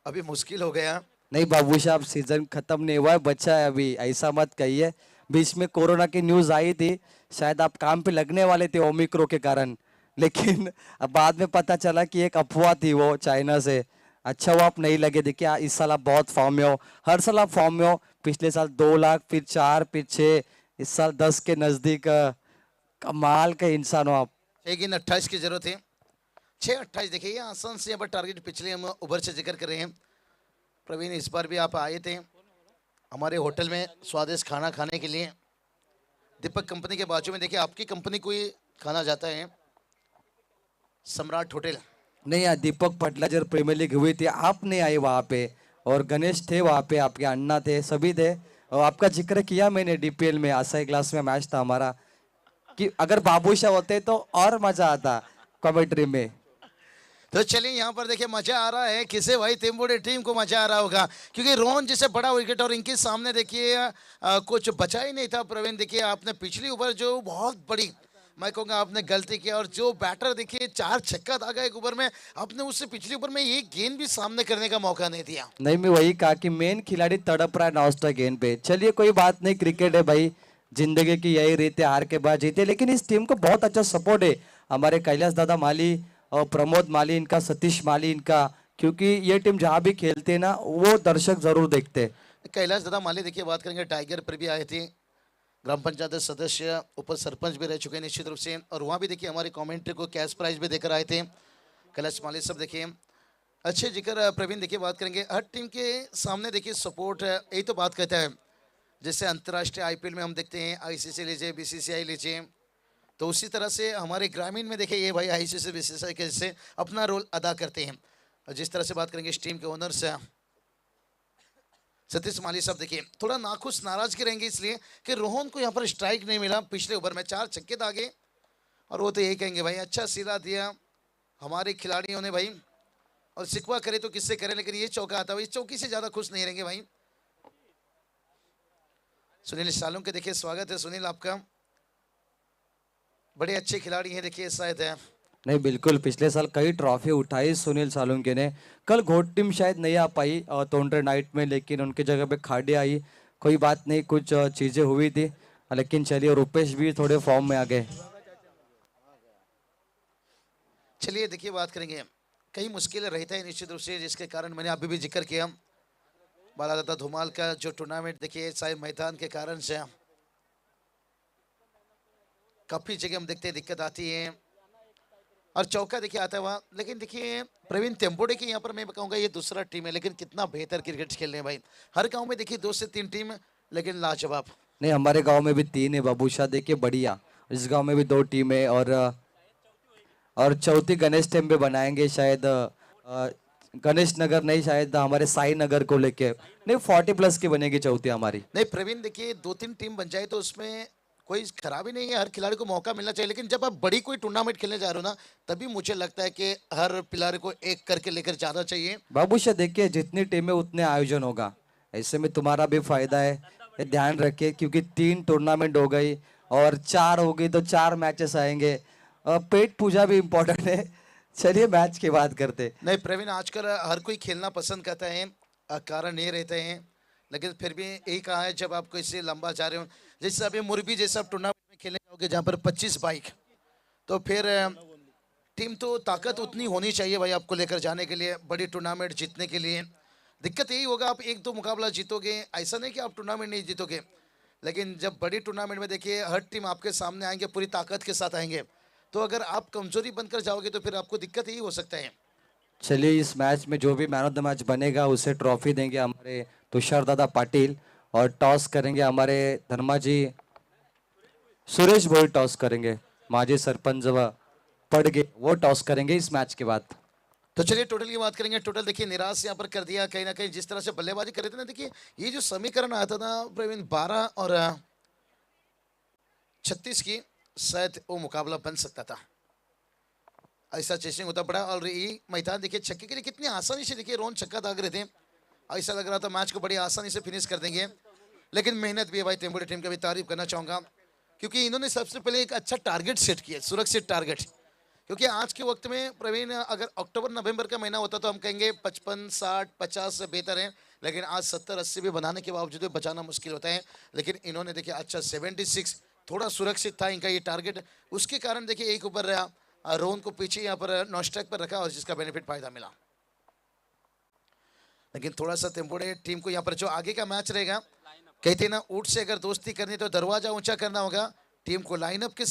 अभी मुश्किल हो गया। नहीं बाबू साहब, सीजन खत्म नहीं हुआ है, बच्चा है अभी, ऐसा मत कहिए। बीच में कोरोना की न्यूज आई थी, शायद आप काम पे लगने वाले थे ओमिक्रो के कारण, लेकिन अब बाद में पता चला कि एक अफवाह थी वो चाइना से। अच्छा वो आप नहीं लगे। देखिए इस साल आप बहुत फॉर्म में हो, हर साल आप फॉर्म में हो। पिछले साल 2 लाख, फिर 4, फिर 6, इस साल 10 के नजदीक। कमाल के इंसान हो आप। लेकिन 28 की जरूरत है। 6-28 देखिए आसान से यहाँ पर टारगेट पिछले हम ओवर से जिक्र कर रहे हैं। प्रवीण इस बार भी आप आए थे हमारे होटल में स्वादिष्ट खाना खाने के लिए। दीपक कंपनी के बाजू में देखिए आपकी कंपनी को ही खाना जाता है, सम्राट होटल। नहीं यार, दीपक फर्टिलाइजर प्रीमियर लीग हुई थी, आप नहीं आए वहाँ पे, और गणेश थे वहाँ पे, आपके अन्ना थे, सभी थे। और आपका जिक्र किया मैंने डीपीएल में, आशाई क्लास में मैच था हमारा, कि अगर बाबूशाह होते तो और मजा आता कमेंट्री में। तो चलिए यहाँ पर देखिए मजा आ रहा है किसे भाई, तेंबुडे टीम को मजा आ रहा होगा, क्योंकि रोहन जैसे बड़ा विकेट और इनके सामने देखिए कुछ बचा ही नहीं था। प्रवीण देखिए आपने पिछली ओवर जो बहुत बड़ी मैं कहूँगा आपने गलती की, और जो बैटर देखिए 4 छक्का दागा एक ओवर में, आपने उससे पिछली ओवर में एक गेंद भी सामने करने का मौका नहीं दिया। नहीं मैं वही कहा कि मेन खिलाड़ी तड़प रहा है नॉस्टा गेंद पे। चलिए कोई बात नहीं, क्रिकेट है भाई, जिंदगी की यही रीत है, हार के बाद जीते। लेकिन इस टीम को बहुत अच्छा सपोर्ट है हमारे कैलाश दादा माली और प्रमोद माली इनका, सतीश माली इनका, क्योंकि ये टीम जहाँ भी खेलते हैं ना वो दर्शक जरूर देखते हैं। कैलाश दादा माली देखिए बात करेंगे टाइगर पर भी आए थे, ग्राम पंचायत सदस्य, उप सरपंच भी रह चुके हैं निश्चित रूप से। और वहाँ भी देखिए हमारे कमेंट्री को कैश प्राइज भी देकर आए थे। कैलाश माली सब देखिए अच्छे जिक्र। प्रवीण देखिए बात करेंगे हर टीम के सामने देखिए सपोर्ट यही तो बात कहता है। जैसे अंतर्राष्ट्रीय आईपीएल में हम देखते हैं आईसीसी लीजिए, बीसीसीआई लीजिए, तो उसी तरह से हमारे ग्रामीण में देखिए ये भाई आईसीसी बीसीसीआई के जैसे अपना रोल अदा करते हैं। और जिस तरह से बात करेंगे इस टीम के ओनर्स सतीश माली साहब देखिए थोड़ा नाखुश नाराजगी रहेंगे इसलिए कि रोहन को यहाँ पर स्ट्राइक नहीं मिला। पिछले ओवर में 4 छक्के दागे और वो तो यही कहेंगे भाई अच्छा सिला दिया हमारे खिलाड़ियों ने भाई, और शिकवा करे तो किससे करे, लेकिन ये चौका आता है इस चौकी से ज्यादा खुश नहीं रहेंगे भाई। सुनील सालुंके देखिए स्वागत है सुनील आपका, बड़े अच्छे खिलाड़ी हैं देखिए शायद है। नहीं बिल्कुल, पिछले साल कई ट्रॉफी उठाई सुनील सालुंके ने। कल घोट टीम शायद नहीं आ पाई तोंड्रे नाइट में, लेकिन उनकी जगह पे खाड़ी आई। कोई बात नहीं, कुछ चीजें हुई थी, लेकिन चलिए रुपेश भी थोड़े फॉर्म में आ गए। चलिए देखिए बात करेंगे कई मुश्किलें रहता है निश्चित रूप से, जिसके कारण मैंने अभी भी जिक्र किया बालादादा धुमाल का जो टूर्नामेंट देखिए शायद मैदान के कारण से काफी जगह हम देखते हैं दिक्कत आती है। और चौका देखिए आता है वहाँ, लेकिन देखिए प्रवीण तेम्बोडे की यहाँ पर मैं कहूँगा ये दूसरा टीम है, लेकिन कितना बेहतर क्रिकेट खेल रहे हैं भाई। हर गांव में देखिए 2 से 3 टीम, लेकिन लाजवाब। नहीं, हमारे गांव में भी 3 है बाबूशाह, देखिए बढ़िया। इस गांव में भी 2 टीम है और चौथी गणेश टीम भी बनाएंगे शायद। गणेश नगर नहीं, शायद हमारे साई नगर को लेके। नहीं, 40+ की बनेगी चौथी हमारी। नहीं प्रवीण देखिए 2-3 टीम बन जाए तो उसमें कोई खराबी नहीं है, हर खिलाड़ी को मौका मिलना चाहिए। लेकिन जब आप बड़ी कोई टूर्नामेंट खेलने जा रहे हो ना, तभी मुझे लगता है कि हर खिलाड़ी को एक करके लेकर जाना चाहिए। बाबूशाह देखिए जितनी टीमें उतने आयोजन होगा, ऐसे में तुम्हारा भी फायदा है, ये ध्यान रखिए। क्योंकि 3 टूर्नामेंट हो गई और 4 हो गई तो 4 मैचेस आएंगे। पेट पूजा भी इम्पोर्टेंट है। चलिए मैच की बात करते। नहीं प्रवीण आजकल हर कोई खेलना पसंद करता है, कारण ये रहते हैं, लेकिन फिर भी यही कहा है जब आप इसे लंबा जा रहे हो, जैसे अभी मुरबी जैसा टूर्नामेंट में खेलने जाओगे जहाँ पर 25 बाइक, तो फिर टीम तो ताकत उतनी होनी चाहिए भाई आपको लेकर जाने के लिए, बड़ी टूर्नामेंट जीतने के लिए। दिक्कत यही होगा आप 1-2 मुकाबला जीतोगे, ऐसा नहीं कि आप टूर्नामेंट नहीं जीतोगे, लेकिन जब बड़ी टूर्नामेंट में देखिए हर टीम आपके सामने आएंगे, पूरी ताकत के साथ आएंगे, तो अगर आप कमजोरी बनकर जाओगे तो फिर आपको दिक्कत यही हो सकता है। चलिए इस मैच में जो भी मैन ऑफ द मैच बनेगा उसे ट्रॉफी देंगे हमारे तुषार दादा पाटिल, और टॉस करेंगे हमारे धर्मा जी सुरेश भाई टॉस करेंगे। माजी सरपंच पड़ गए, वो टॉस करेंगे इस मैच के बाद। तो चलिए टोटल की बात करेंगे। टोटल देखिए निराश यहाँ पर कर दिया कहीं ना कहीं, जिस तरह से बल्लेबाजी कर रहे थे ना, देखिए ये जो समीकरण आया था ना प्रवीण 12 और 36 की, शायद वो मुकाबला बन सकता था, ऐसा चेसिंग होता पड़ा। और ये मैदान देखिए छक्के के लिए कितनी आसानी से देखिए रोहन छक्का दाग रहे थे, ऐसा लग रहा था मैच को बड़ी आसानी से फिनिश कर देंगे, लेकिन मेहनत भी है भाई। तेंबुडे टीम का भी तारीफ करना चाहूंगा, क्योंकि इन्होंने सबसे पहले एक अच्छा टारगेट सेट किया, सुरक्षित टारगेट। क्योंकि आज के वक्त में प्रवीण अगर अक्टूबर नवंबर का महीना होता तो हम कहेंगे 55, 60, 50 से बेहतर है, लेकिन आज 70, 80 भी बनाने के बावजूद बचाना मुश्किल होता है। लेकिन इन्होंने देखिए अच्छा 76, थोड़ा सुरक्षित था इनका ये टारगेट, उसके कारण देखिए एक ऊपर रोहन को पीछे यहाँ पर नॉस्ट्रैक पर रखा और जिसका बेनिफिट फायदा मिला। लेकिन थोड़ा सा तेंबुडे टीम को यहाँ पर जो आगे का मैच रहेगा, कहते हैं ना ऊंट से अगर दोस्ती करनी तो दरवाजा ऊंचा करना होगा। टीम को लाइनअप के